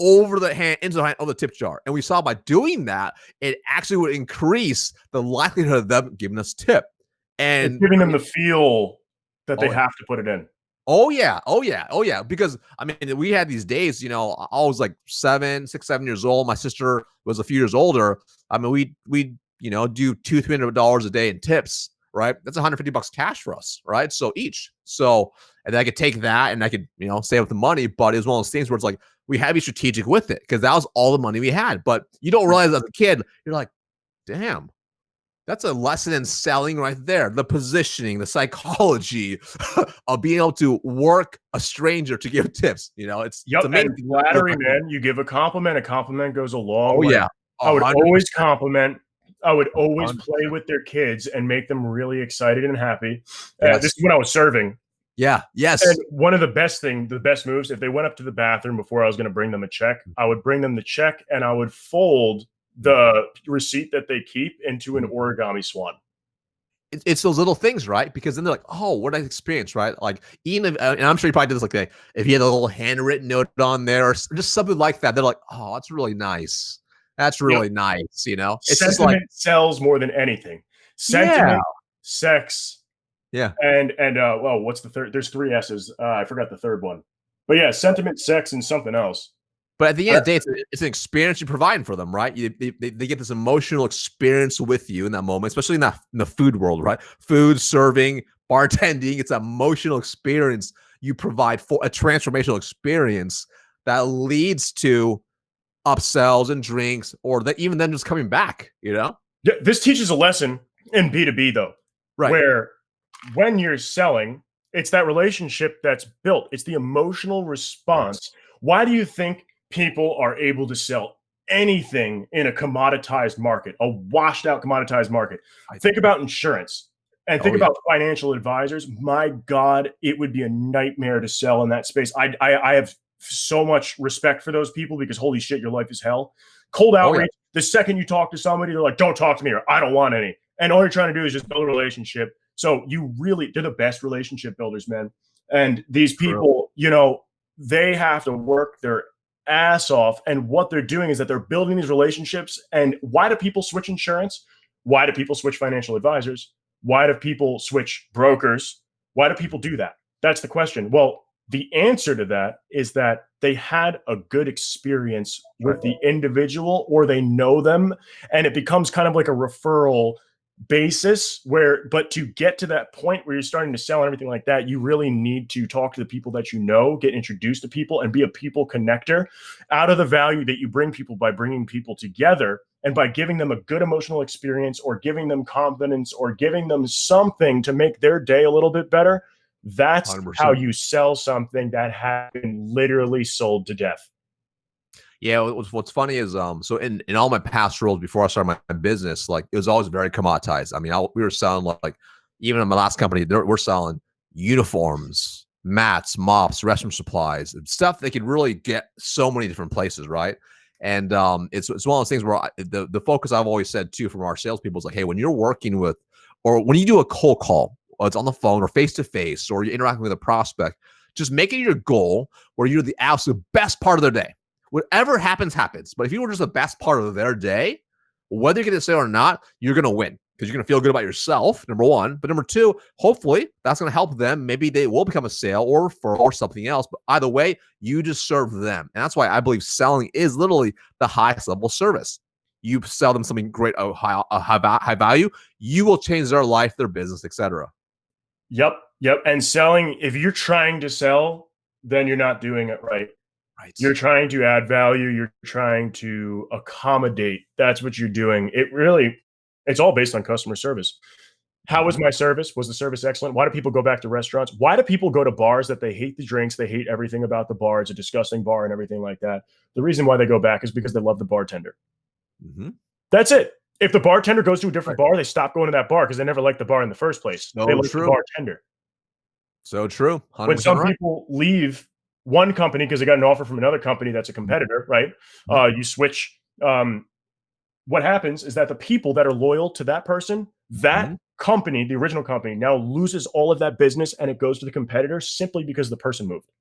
over the hand, into the hand of the tip jar. And we saw by doing that, it actually would increase the likelihood of them giving us tip. And it's giving them the feel that they have to put it in. Oh yeah. Because I mean, we had these days, I was like 7 years old. My sister was a few years older. I mean, we do $200-300 a day in tips, right? That's $150 cash for us, right? So each. And I could take that and I could, save up the money. But it was one of those things where it's like we had to be strategic with it because that was all the money we had. But you don't realize as a kid, you're like, damn. That's a lesson in selling right there. The positioning, the psychology of being able to work a stranger to give tips. It's amazing. And flattery, man. You give a compliment goes a long way. Yeah. I would always compliment. I would always play with their kids and make them really excited and happy. This is when I was serving. Yeah. Yes. And one of the best moves, if they went up to the bathroom before I was going to bring them a check, I would bring them the check and I would fold the receipt that they keep into an origami swan. It's those little things, right? Because then they're like, "Oh, what I experienced," right? Like, even and I'm sure you probably did this. Like, if you had a little handwritten note on there, or just something like that, they're like, "Oh, that's really nice. That's really nice." It's sentiment just like sells more than anything. Sentiment, sex, and well, what's the third? There's 3 S's. I forgot the third one, but yeah, sentiment, sex, and something else. But at the end of the day, it's an experience you're providing for them, right? They get this emotional experience with you in that moment, especially in the food world, right? Food, serving, bartending, it's an emotional experience you provide for a transformational experience that leads to upsells and drinks, or that even then just coming back, Yeah, this teaches a lesson in B2B though, right? Where when you're selling, it's that relationship that's built. It's the emotional response. Why do you think people are able to sell anything in a commoditized market, a washed out commoditized market? Think about insurance and think about financial advisors. My God, it would be a nightmare to sell in that space. I have so much respect for those people because holy shit, your life is hell. Cold outreach. The second you talk to somebody, they're like, don't talk to me or I don't want any. And all you're trying to do is just build a relationship. So they're the best relationship builders, man. And these people, they have to work their ass off. And what they're doing is that they're building these relationships. And why do people switch insurance? Why do people switch financial advisors? Why do people switch brokers? Why do people do that? That's the question. Well, the answer to that is that they had a good experience with the individual or they know them, and it becomes kind of like a referral basis but to get to that point where you're starting to sell and everything like that, you really need to talk to the people that get introduced to people and be a people connector out of the value that you bring people by bringing people together and by giving them a good emotional experience or giving them confidence or giving them something to make their day a little bit better. That's 100%. How you sell something that has been literally sold to death. Yeah, what's funny is so in all my past roles before I started my business, like it was always very commoditized. I mean, we were selling like even in my last company, we're selling uniforms, mats, mops, restroom supplies, stuff they could really get so many different places, right? And it's one of those things where the focus I've always said too from our salespeople is like, hey, when you're working with or when you do a cold call, or it's on the phone or face to face, or you're interacting with a prospect, just make it your goal where you're the absolute best part of their day. Whatever happens, happens. But if you were just the best part of their day, whether you're going to say it or not, you're going to win because you're going to feel good about yourself, number one. But number two, hopefully that's going to help them. Maybe they will become a sale or referral or something else. But either way, you just serve them. And that's why I believe selling is literally the highest level service. You sell them something great, high value, you will change their life, their business, etc. Yep. And selling, if you're trying to sell, then you're not doing it right. You're trying to add value. You're trying to accommodate. That's what you're doing. It's all based on customer service. How was my service? Was the service excellent? Why do people go back to restaurants? Why do people go to bars that they hate the drinks? They hate everything about the bar. It's a disgusting bar and everything like that. The reason why they go back is because they love the bartender. That's it. If the bartender goes to a different bar, they stop going to that bar because they never liked the bar in the first place. They like the bartender. So true. When some people leave one company because they got an offer from another company that's a competitor, right? You switch. What happens is that the people that are loyal to that person, that company, the original company, now loses all of that business and it goes to the competitor simply because the person moved.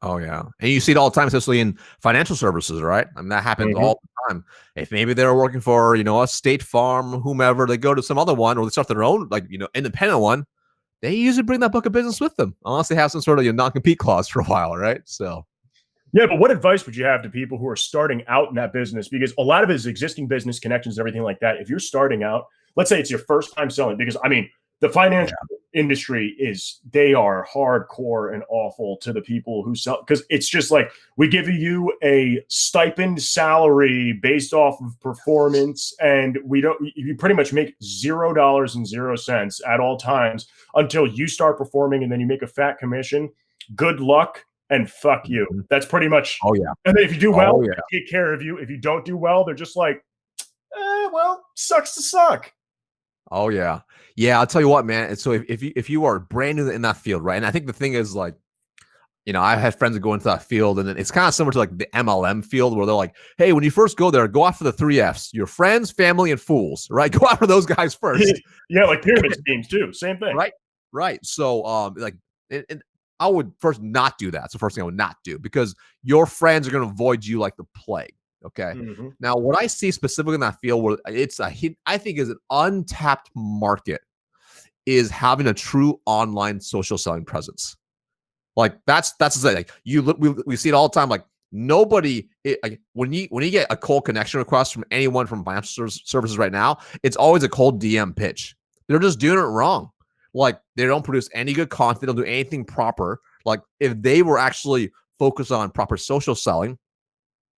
Oh, yeah. And you see it all the time, especially in financial services, right? I mean, that happens all the time. If maybe they're working for, a State Farm, whomever, they go to some other one or they start their own, independent one. They usually bring that book of business with them, unless they have some sort of non-compete clause for a while, right? So, yeah, but what advice would you have to people who are starting out in that business? Because a lot of it is existing business connections and everything like that. If you're starting out, let's say it's your first time selling, because the financial industry they are hardcore and awful to the people who sell, because it's just like we give you a stipend salary based off of performance, and you pretty much make $0 at all times until you start performing, and then you make a fat commission. Good luck and fuck you. That's pretty much. Oh yeah. And then if you do well, they take care of you. If you don't do well, they're just like, well, sucks to suck. Oh yeah. Yeah, I'll tell you what, man. So if you are brand new in that field, right? And I think the thing is like, I had friends that go into that field, and it's kind of similar to like the MLM field where they're like, hey, when you first go there, go after the 3 Fs: your friends, family, and fools, right? Go after those guys first. Yeah, like pyramid schemes too. Same thing. Right. So and I would first not do that. It's the first thing I would not do, because your friends are going to avoid you like the plague. Okay. Now, what I see specifically in that field where I think is an untapped market is having a true online social selling presence. Like that's the thing. Like we see it all the time. Like Nobody, when you get a cold connection request from anyone from financial services right now, it's always a cold DM pitch. They're just doing it wrong. Like, they don't produce any good content. They don't do anything proper. Like, if they were actually focused on proper social selling,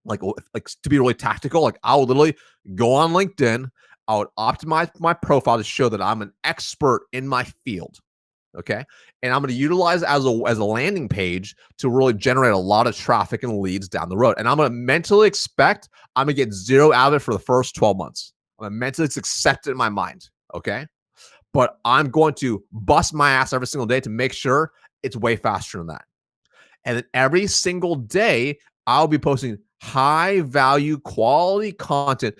like to be really tactical, like I would literally go on LinkedIn. I would optimize my profile to show that I'm an expert in my field. Okay. And I'm going to utilize it as a landing page to really generate a lot of traffic and leads down the road. And I'm going to mentally expect I'm going to get zero out of it for the first 12 months. I'm going to mentally accept it in my mind. Okay. But I'm going to bust my ass every single day to make sure it's way faster than that. And then every single day, I'll be posting high value, quality content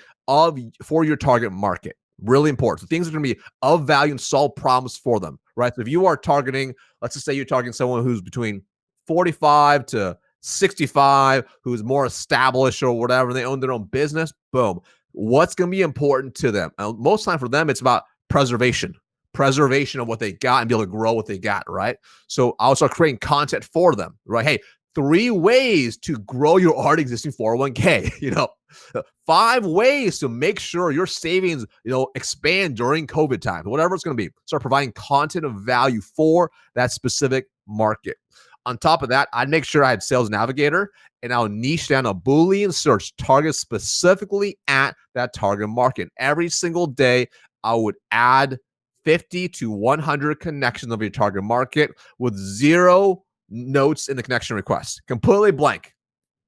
for your target market. Really important. So things are going to be of value and solve problems for them, right? So if you are targeting, let's just say you're targeting someone who's between 45 to 65, who's more established or whatever, they own their own business, boom. What's going to be important to them? Most time for them, it's about preservation of what they got and be able to grow what they got, right? So I'll start creating content for them, right? Hey, 3 ways to grow your already existing 401k, 5 ways to make sure your savings, expand during COVID time, whatever it's going to be. Start providing content of value for that specific market. On top of that, I'd make sure I had Sales Navigator, and I'll niche down a Boolean search target specifically at that target market. Every single day, I would add 50 to 100 connections of your target market with 0 notes in the connection request, completely blank,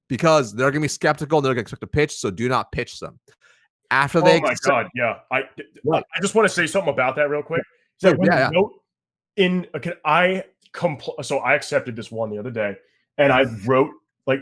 because they're going to be skeptical and they're going to expect a pitch. So do not pitch them. After they, oh my God, yeah, I just want to say something about that real quick. So note in, so I accepted this one the other day, and I wrote like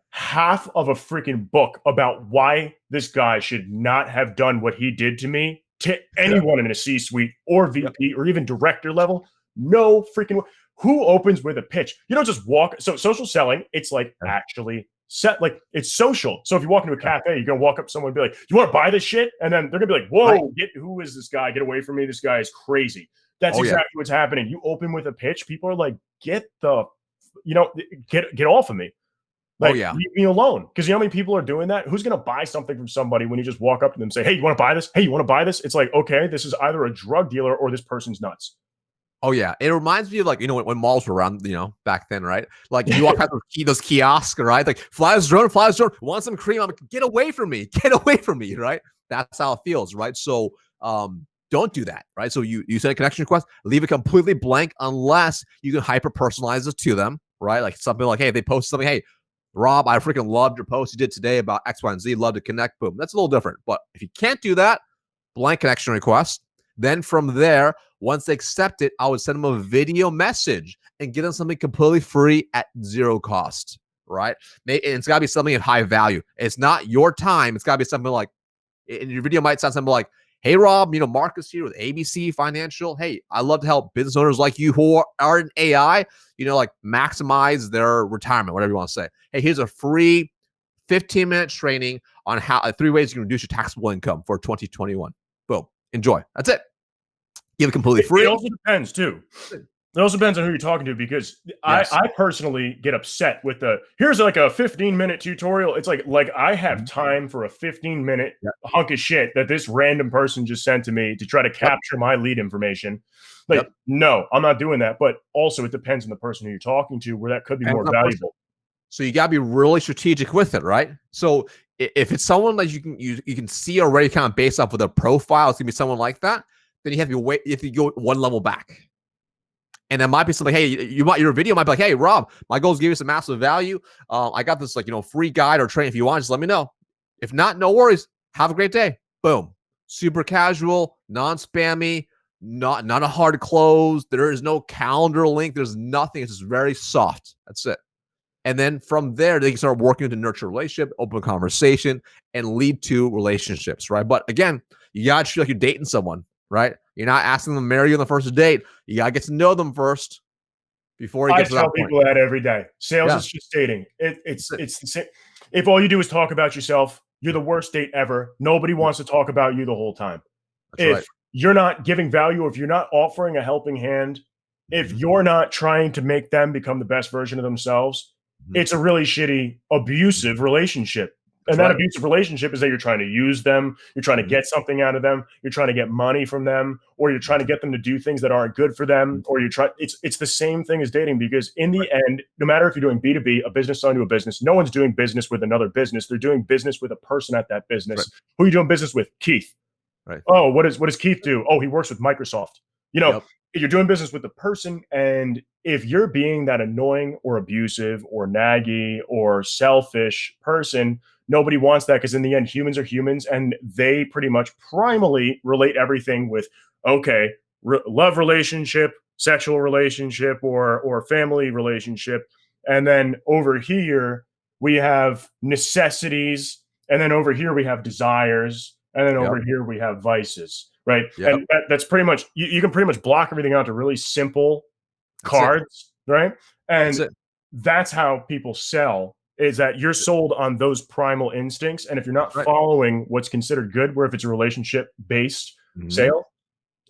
half of a freaking book about why this guy should not have done what he did to me to anyone in a C-suite or VP or even director level. No freaking. Who opens with a pitch? You don't just walk. So social selling, it's like actually set, like it's social. So if you walk into a cafe, you're going to walk up to someone and be like, you want to buy this shit? And then they're going to be like, whoa, who is this guy? Get away from me. This guy is crazy. That's exactly what's happening. You open with a pitch. People are like, get off of me. Like, leave me alone. Because you know how many people are doing that? Who's going to buy something from somebody when you just walk up to them and say, hey, you want to buy this? Hey, you want to buy this? It's like, okay, this is either a drug dealer or this person's nuts. Oh, yeah. It reminds me of when malls were around, back then, right? Like you walk past those kiosks, right? Like flies drone, want some cream? I'm like, get away from me, right? That's how it feels, right? So don't do that, right? So you send a connection request, leave it completely blank unless you can hyper personalize it to them, right? Like something like, hey, they post something, hey, Rob, I freaking loved your post you did today about X, Y, and Z. Love to connect. Boom. That's a little different. But if you can't do that, blank connection request. Then from there, once they accept it, I would send them a video message and get them something completely free at 0 cost, right? And it's got to be something of high value. It's not your time. It's got to be something like, in your video might sound something like, hey, Rob, Marcus here with ABC Financial. Hey, I love to help business owners like you who are in AI, like maximize their retirement, whatever you want to say. Hey, here's a free 15-minute training on how 3 ways you can reduce your taxable income for 2021. Boom. Enjoy. That's it. Give it completely free. It also depends too. It also depends on who you're talking to, because I personally get upset with here's like a 15-minute tutorial. It's like I have time for a 15-minute hunk of shit that this random person just sent to me to try to capture my lead information. No, I'm not doing that. But also it depends on the person who you're talking to, where that could be more valuable. So you got to be really strategic with it, right? So if it's someone that you can see already kind of based off of their profile, it's gonna be someone like that, then you have to go 1 level back. And there might be something, hey, your video might be like, hey, Rob, my goal is to give you some massive value. I got this free guide or training. If you want, just let me know. If not, no worries. Have a great day. Boom. Super casual, non-spammy, not a hard close. There is no calendar link. There's nothing. It's just very soft. That's it. And then from there, they can start working to nurture a relationship, open conversation, and lead to relationships, right? But again, you got to feel like you're dating someone, right? You're not asking them to marry you on the first date. You got to get to know them first before you get to that point. I tell people that every day. Sales is just dating. It's the same. If all you do is talk about yourself, you're the worst date ever. Nobody wants to talk about you the whole time. If you're not giving value, or if you're not offering a helping hand, if you're not trying to make them become the best version of themselves, it's a really shitty, abusive relationship. And that abusive relationship is that you're trying to use them, you're trying to get something out of them, you're trying to get money from them, or you're trying to get them to do things that aren't good for them, or it's the same thing as dating, because in the end, no matter if you're doing B2B, a business selling to a business, no one's doing business with another business. They're doing business with a person at that business. Who are you doing business with? Keith. Oh, what does Keith do? Oh, he works with Microsoft. You're doing business with the person, and if you're being that annoying or abusive or naggy or selfish person, nobody wants that, because in the end, humans are humans, and they pretty much primally relate everything with, okay, love relationship, sexual relationship, or family relationship. And then over here, we have necessities. And then over here, we have desires. And then over here, we have vices. Right. And that's pretty much, you can pretty much block everything out to really simple cards. Right. And that's how people sell, is that you're sold on those primal instincts. And if you're not following what's considered good, where if it's a relationship based sale,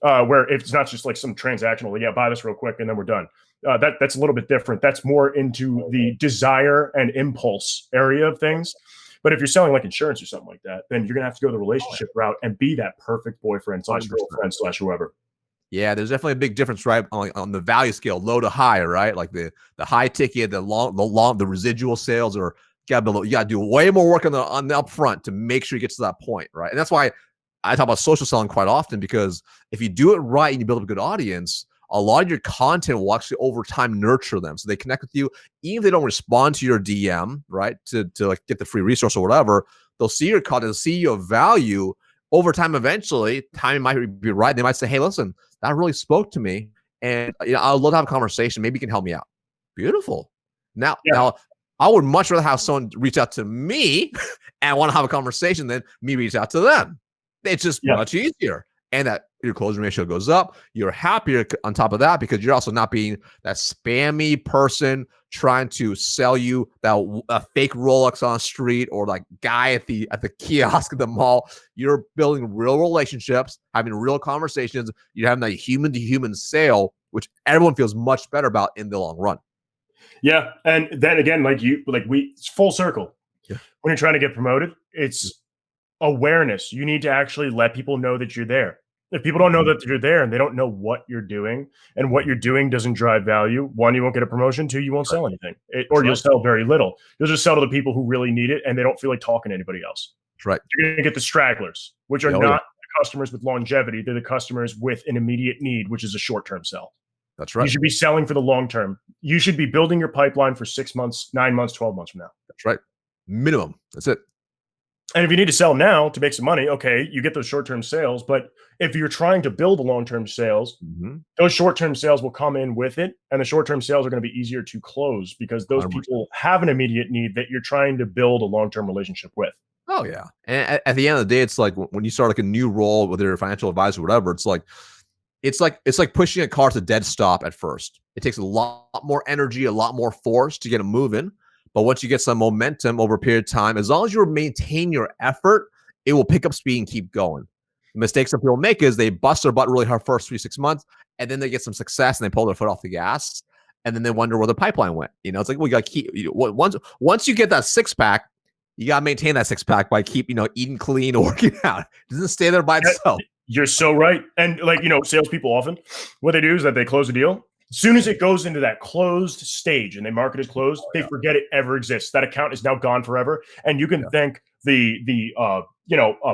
where if it's not just like some transactional, buy this real quick and then we're done. That's a little bit different. That's more into the desire and impulse area of things. But if you're selling like insurance or something like that, then you're going to have to go the relationship route and be that perfect boyfriend / girlfriend / whoever. Yeah, there's definitely a big difference, right, on the value scale, low to high, right? Like the high ticket, the residual sales, or you got to do way more work on the upfront to make sure you get to that point, right? And that's why I talk about social selling quite often, because if you do it right and you build up a good audience, a lot of your content will actually over time nurture them. So they connect with you, even if they don't respond to your DM, right? To like get the free resource or whatever, they'll see your content, they'll see your value over time. Eventually, timing might be right. They might say, hey, listen, that really spoke to me, and I'd love to have a conversation. Maybe you can help me out. Beautiful. Now, I would much rather have someone reach out to me and want to have a conversation than me reach out to them. It's just much easier. And that your closing ratio goes up. You're happier on top of that, because you're also not being that spammy person trying to sell you a fake Rolex on the street, or like guy at the kiosk at the mall. You're building real relationships, having real conversations. You're having that human to human sale, which everyone feels much better about in the long run. Yeah. And then again, it's full circle. Yeah. When you're trying to get promoted, it's awareness. You need to actually let people know that you're there. If people don't know that you're there and they don't know what you're doing, and what you're doing doesn't drive value, one, you won't get a promotion. Two, you won't sell anything, or you'll sell very little. You'll just sell to the people who really need it and they don't feel like talking to anybody else. That's right. You're going to get the stragglers, which are not the customers with longevity. They're the customers with an immediate need, which is a short-term sell. That's right. You should be selling for the long term. You should be building your pipeline for 6 months, 9 months, 12 months from now. That's right. Minimum. That's it. And if you need to sell now to make some money, okay, you get those short-term sales. But if you're trying to build a long-term sales, those short-term sales will come in with it. And the short-term sales are going to be easier to close, because those 100%. People have an immediate need that you're trying to build a long-term relationship with. Oh, yeah. And at the end of the day, it's like when you start like a new role, whether you're a financial advisor or whatever, it's like pushing a car to a dead stop at first. It takes a lot more energy, a lot more force to get it moving. But once you get some momentum over a period of time, as long as you maintain your effort, it will pick up speed and keep going. The mistake some people make is they bust their butt really hard first 3-6 months, and then they get some success and they pull their foot off the gas, and then they wonder where the pipeline went. It's like, we got to keep, once you get that six-pack, you got to maintain that six-pack by eating clean or working out. It doesn't stay there by itself. You're so right. And salespeople often, what they do is that they close a deal. As soon as it goes into that closed stage and they mark it as closed, they forget it ever exists. That account is now gone forever. And you can thank the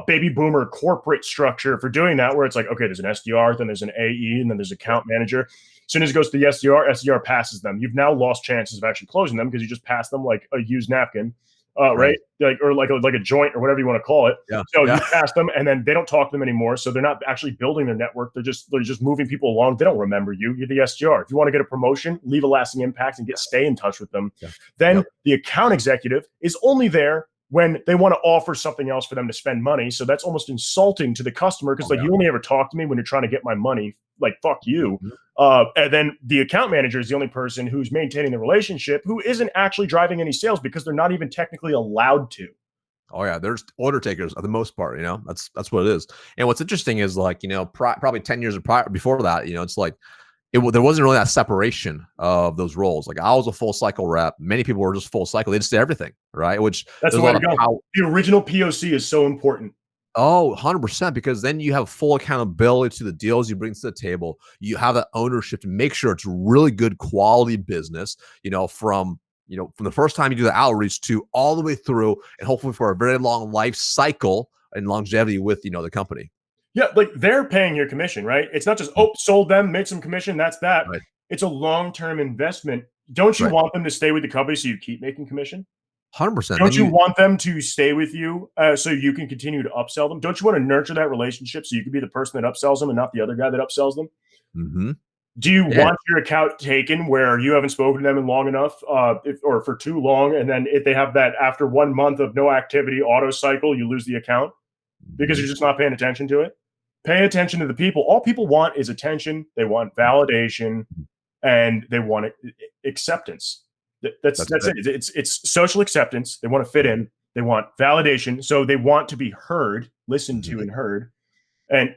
baby boomer corporate structure for doing that, where it's like, okay, there's an SDR, then there's an AE, and then there's account manager. As soon as it goes to the SDR passes them. You've now lost chances of actually closing them, because you just passed them like a used napkin. Right? Like a joint or whatever you want to call it. You pass them, and then they don't talk to them anymore. So they're not actually building their network. They're just moving people along. They don't remember you. You're the SDR. If you want to get a promotion, leave a lasting impact and stay in touch with them. Then the account executive is only there when they want to offer something else for them to spend money. So that's almost insulting to the customer, because you only ever talk to me when you're trying to get my money. Like, fuck you. And then the account manager is the only person who's maintaining the relationship, who isn't actually driving any sales, because they're not even technically allowed to. Oh yeah, there's order takers for the most part. That's what it is. And what's interesting is probably 10 years before that, it's like there wasn't really that separation of those roles. Like I was a full cycle rep. Many people were just full cycle. They just did everything, right? Which that's the way to go. The original POC is so important. Oh, 100%, because then you have full accountability to the deals you bring to the table. You have that ownership to make sure it's really good quality business, from the first time you do the outreach to all the way through, and hopefully for a very long life cycle and longevity with, the company. Yeah, like they're paying your commission, right? It's not just, sold them, made some commission, that's that. Right. It's a long-term investment. Don't you want them to stay with the company so you keep making commission? 100%. Don't you want them to stay with you so you can continue to upsell them? Don't you want to nurture that relationship so you can be the person that upsells them and not the other guy that upsells them? Mm-hmm. Do you want your account taken where you haven't spoken to them in long enough or for too long, and then if they have that after 1 month of no activity auto cycle, you lose the account because you're just not paying attention to it? Pay attention to the people. All people want is attention. They want validation, and they want acceptance. That's it. It's social acceptance. They want to fit in. They want validation. So they want to be heard, listened to, and heard. And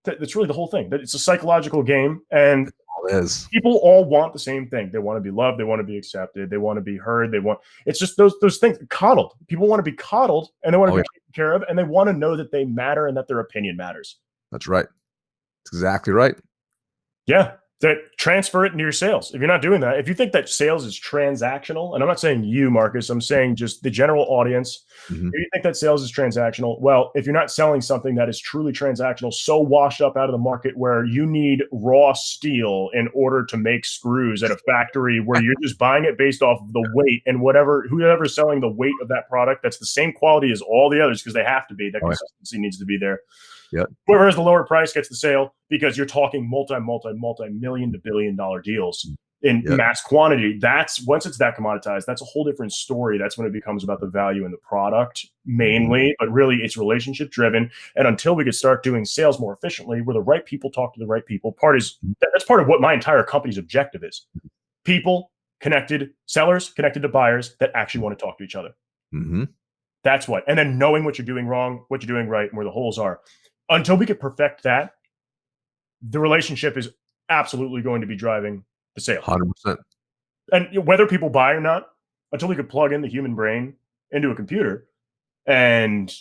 that's really the whole thing. It's a psychological game, and people all want the same thing. They want to be loved. They want to be accepted. They want to be heard. It's just those things. Coddled. People want to be coddled, and they want to be taken care of, and they want to know that they matter and that their opinion matters. That's right. That's exactly right. Yeah. Transfer it into your sales. If you're not doing that, if you think that sales is transactional, and I'm not saying you, Marcus, I'm saying just the general audience, if you think that sales is transactional, well, if you're not selling something that is truly transactional, so washed up out of the market where you need raw steel in order to make screws at a factory where you're just buying it based off of the weight, and whoever's selling the weight of that product, that's the same quality as all the others because they have to be. That consistency needs to be there. Yep. Whoever has the lower price gets the sale because you're talking multi-million to billion-dollar deals in mass quantity. Once it's that commoditized, that's a whole different story. That's when it becomes about the value in the product mainly, but really it's relationship driven. And until we could start doing sales more efficiently, where the right people talk to the right people, that's part of what my entire company's objective is. People connected, sellers connected to buyers that actually want to talk to each other. Mm-hmm. That's what. And then knowing what you're doing wrong, what you're doing right, and where the holes are. Until we could perfect that, the relationship is absolutely going to be driving the sale. 100%. And whether people buy or not, until we could plug in the human brain into a computer and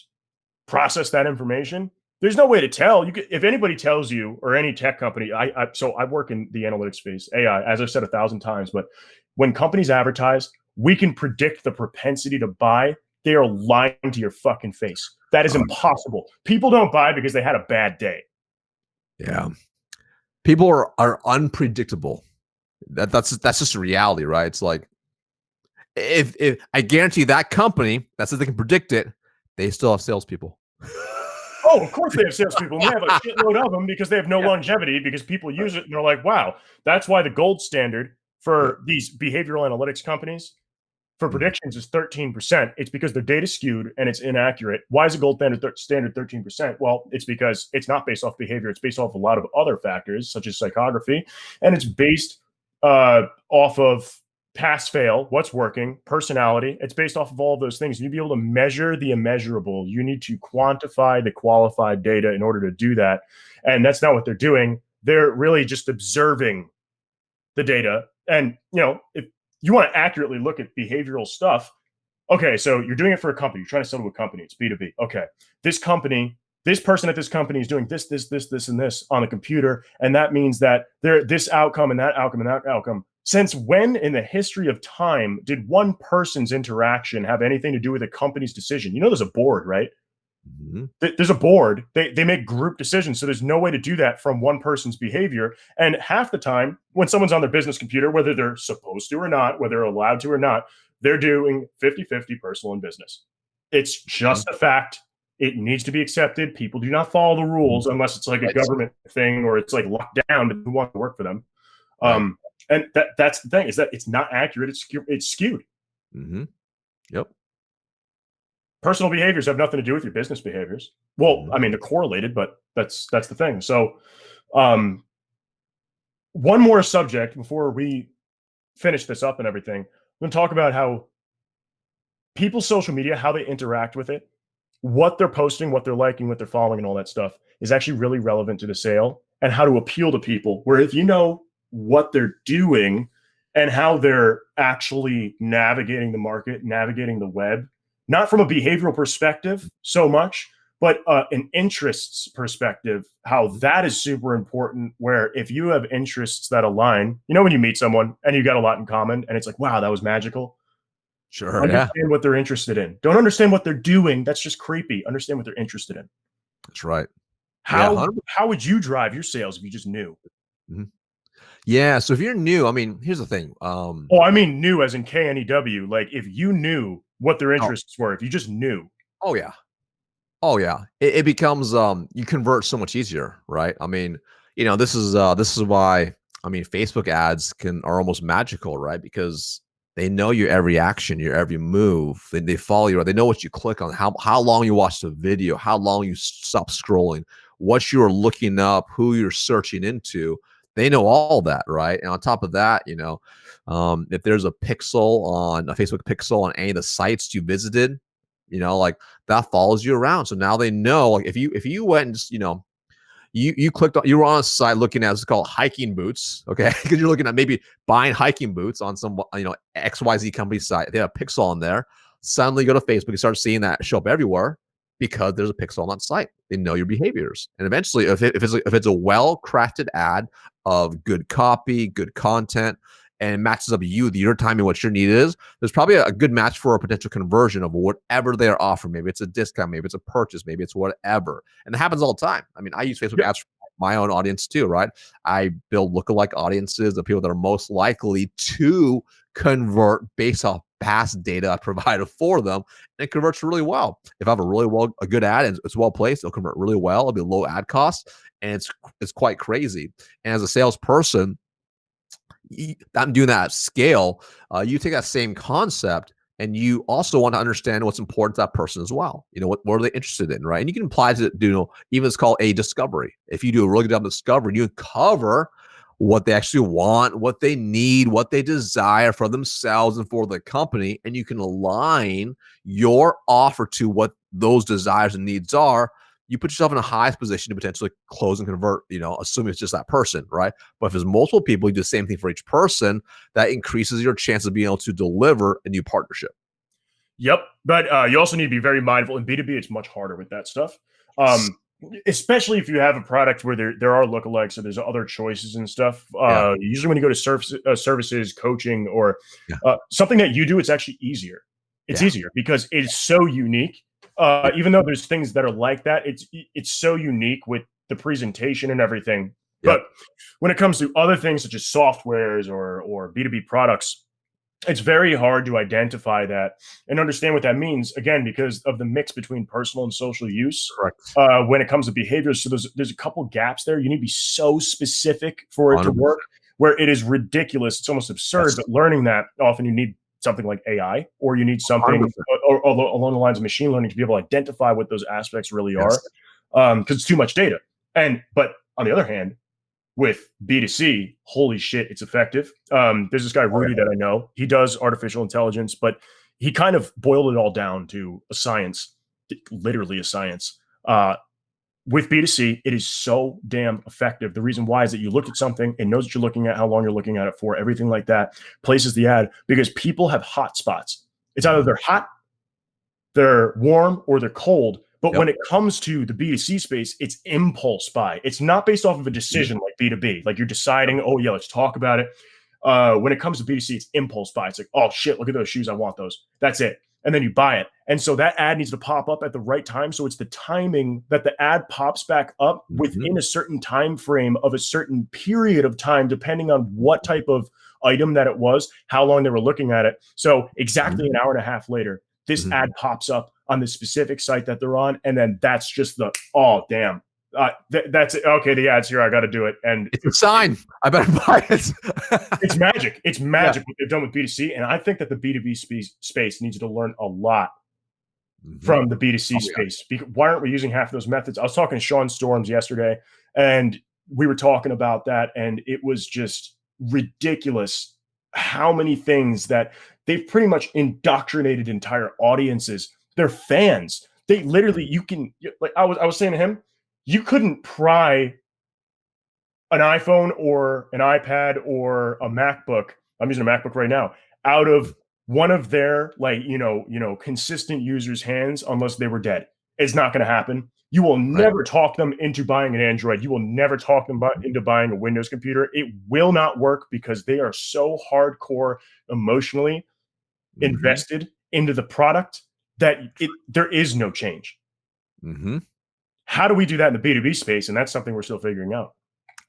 process that information, there's no way to tell. If anybody tells you, or any tech company, so I work in the analytics space, AI, as I've said 1,000 times, but when companies advertise, we can predict the propensity to buy. They are lying to your fucking face. That is impossible. People don't buy because they had a bad day. Yeah. People are unpredictable. That's just a reality, right? It's like, if I guarantee that company that says they can predict it, they still have salespeople. Oh, of course they have salespeople. And they have a shitload of them because they have no longevity, because people use it and they're like, wow, that's why the gold standard for these behavioral analytics companies for predictions is 13%. It's because their data skewed and it's inaccurate. Why is the gold standard 13%? Well, it's because it's not based off behavior. It's based off a lot of other factors, such as psychography, and it's based off of pass fail, what's working, personality. It's based off of all of those things. You need to be able to measure the immeasurable. You need to quantify the qualified data in order to do that. And that's not what they're doing. They're really just observing the data. And, if you want to accurately look at behavioral stuff, okay, so you're doing it for a company. You're trying to sell to a company. It's B2B. Okay, this person at this company is doing this, and this on the computer. And that means that they're this outcome and that outcome and that outcome. Since when in the history of time did one person's interaction have anything to do with a company's decision? There's a board, right? Mm-hmm. There's a board. They make group decisions. So there's no way to do that from one person's behavior. And half the time when someone's on their business computer, whether they're supposed to or not, whether they're allowed to or not, they're doing 50-50 personal and business. It's just a fact. It needs to be accepted. People do not follow the rules unless it's like a government thing or it's like locked down, but who wants to work for them? And that's the thing, is that it's not accurate. It's skewed. Mm-hmm. Yep. Personal behaviors have nothing to do with your business behaviors. Well, I mean, they're correlated, but that's the thing. So one more subject before we finish this up and everything. I'm going to talk about how people's social media, how they interact with it, what they're posting, what they're liking, what they're following, and all that stuff is actually really relevant to the sale, and how to appeal to people. Where if what they're doing and how they're actually navigating the market, navigating the web, not from a behavioral perspective so much, but an interests perspective, how that is super important. Where if you have interests that align, when you meet someone and you got a lot in common and it's like, wow, that was magical. Sure. Yeah. Understand what they're interested in. Don't understand what they're doing. That's just creepy. Understand what they're interested in. That's right. How would you drive your sales if you just knew? Mm-hmm. Yeah. So if you're new, I mean, here's the thing. I mean new as in KNEW. Like if you knew what their interests were, if you just knew. Oh yeah. Oh yeah. It becomes you convert so much easier, right? I mean, this is why Facebook ads are almost magical, right? Because they know your every action, your every move. They follow you. Right? They know what you click on, how long you watch the video, how long you stop scrolling, what you are looking up, who you're searching into. They know all that, right? And on top of that, if there's a Facebook pixel on any of the sites you visited, like that follows you around. So now they know, like if you went and just, you clicked on, you were on a site looking at, it's called hiking boots, okay? Because you're looking at maybe buying hiking boots on some, XYZ company site. They have a pixel on there. Suddenly you go to Facebook, you start seeing that show up everywhere because there's a pixel on that site. They know your behaviors. And eventually, if it's a well-crafted ad of good copy, good content, and matches up your time and what your need is, there's probably a good match for a potential conversion of whatever they're offering. Maybe it's a discount, maybe it's a purchase, maybe it's whatever. And it happens all the time. I mean, I use Facebook ads for my own audience too, right? I build lookalike audiences of people that are most likely to convert based off past data I provided for them, and it converts really well. If I have a good ad and it's well placed, it'll convert really well. It'll be low ad cost, and it's quite crazy. And as a salesperson, I'm doing that at scale. You take that same concept and you also want to understand what's important to that person as well. What are they interested in, right? And you can apply to even it's called a discovery. If you do a really good job of discovery, you cover what they actually want, what they need, what they desire for themselves and for the company, and you can align your offer to what those desires and needs are. You put yourself in the highest position to potentially close and convert, assuming it's just that person, right? But if there's multiple people, you do the same thing for each person. That increases your chance of being able to deliver a new partnership. Yep. But you also need to be very mindful. In B2B, it's much harder with that stuff. Especially if you have a product where there are lookalikes or there's other choices and stuff. Usually when you go to services, coaching, or something that you do, it's actually easier. It's easier because it's so unique. Even though there's things that are like that, it's so unique with the presentation and everything. But when it comes to other things such as softwares or B2B products, it's very hard to identify that and understand what that means, again, because of the mix between personal and social use. Correct. When it comes to behaviors. So there's a couple gaps there. You need to be so specific for it 100%. To work, where it is ridiculous. It's almost absurd. But learning that, often you need something like AI, or you need something or along the lines of machine learning to be able to identify what those aspects really are, because it's too much data. But on the other hand, with B2C, holy shit, it's effective. There's this guy, Rudy, that I know. He does artificial intelligence, but he kind of boiled it all down to a science, literally a science. With B2C, it is so damn effective. The reason why is that you look at something, it knows what you're looking at, how long you're looking at it for, everything like that, places the ad, because people have hot spots. It's either they're hot, they're warm, or they're cold. But when it comes to the B2C space, it's impulse buy. It's not based off of a decision like B2B. Like you're deciding, oh yeah, let's talk about it. When it comes to B2C, it's impulse buy. It's like, oh shit, look at those shoes. I want those. That's it. And then you buy it. And so that ad needs to pop up at the right time. So it's the timing that the ad pops back up within a certain time frame of a certain period of time, depending on what type of item that it was, how long they were looking at it. So exactly an hour and a half later, this ad pops up on the specific site that they're on. And then that's just the, oh, damn. That's it. Okay, the ad's here. I got to do it. And it's a sign. I better buy it. It's magic. It's magic what they've done with B2C. And I think that the B2B space needs to learn a lot from the B2C space. Why aren't we using half of those methods? I was talking to Sean Storms yesterday, and we were talking about that. And it was just ridiculous how many things that they've pretty much indoctrinated entire audiences. They're fans. They literally, you can, like I was saying to him, you couldn't pry an iPhone or an iPad or a MacBook, I'm using a MacBook right now, out of one of their consistent users' hands unless they were dead. It's not going to happen. You will never talk them into buying an Android. You will never talk them into buying a Windows computer. It will not work because they are so hardcore emotionally invested into the product that there is no change. How do we do that in the B2B space? And that's something we're still figuring out.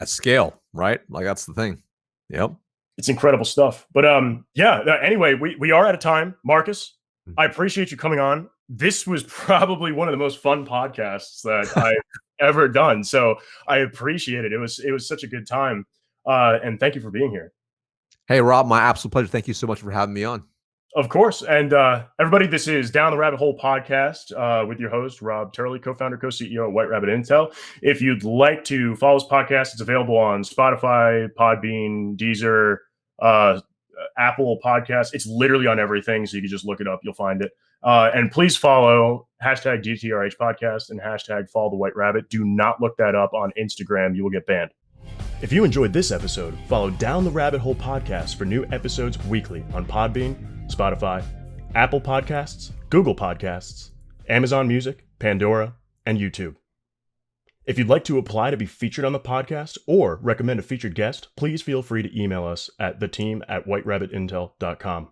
At scale, right? Like that's the thing. Yep. It's incredible stuff. But anyway, we are out of time. Marcus, I appreciate you coming on. This was probably one of the most fun podcasts that I've ever done. So I appreciate it. It was such a good time. And thank you for being here. Hey, Rob, my absolute pleasure. Thank you so much for having me on. Of course. And everybody, this is Down the Rabbit Hole podcast with your host, Rob Turley, co-founder, co-CEO at White Rabbit Intel. If you'd like to follow this podcast, it's available on Spotify, Podbean, Deezer, Apple Podcasts. It's literally on everything. So you can just look it up. You'll find it. And please follow hashtag DTRH podcast and hashtag follow the White Rabbit. Do not look that up on Instagram. You will get banned. If you enjoyed this episode, follow Down the Rabbit Hole podcast for new episodes weekly on Podbean, Spotify, Apple Podcasts, Google Podcasts, Amazon Music, Pandora, and YouTube. If you'd like to apply to be featured on the podcast or recommend a featured guest, please feel free to email us at theteam@whiterabbitintel.com.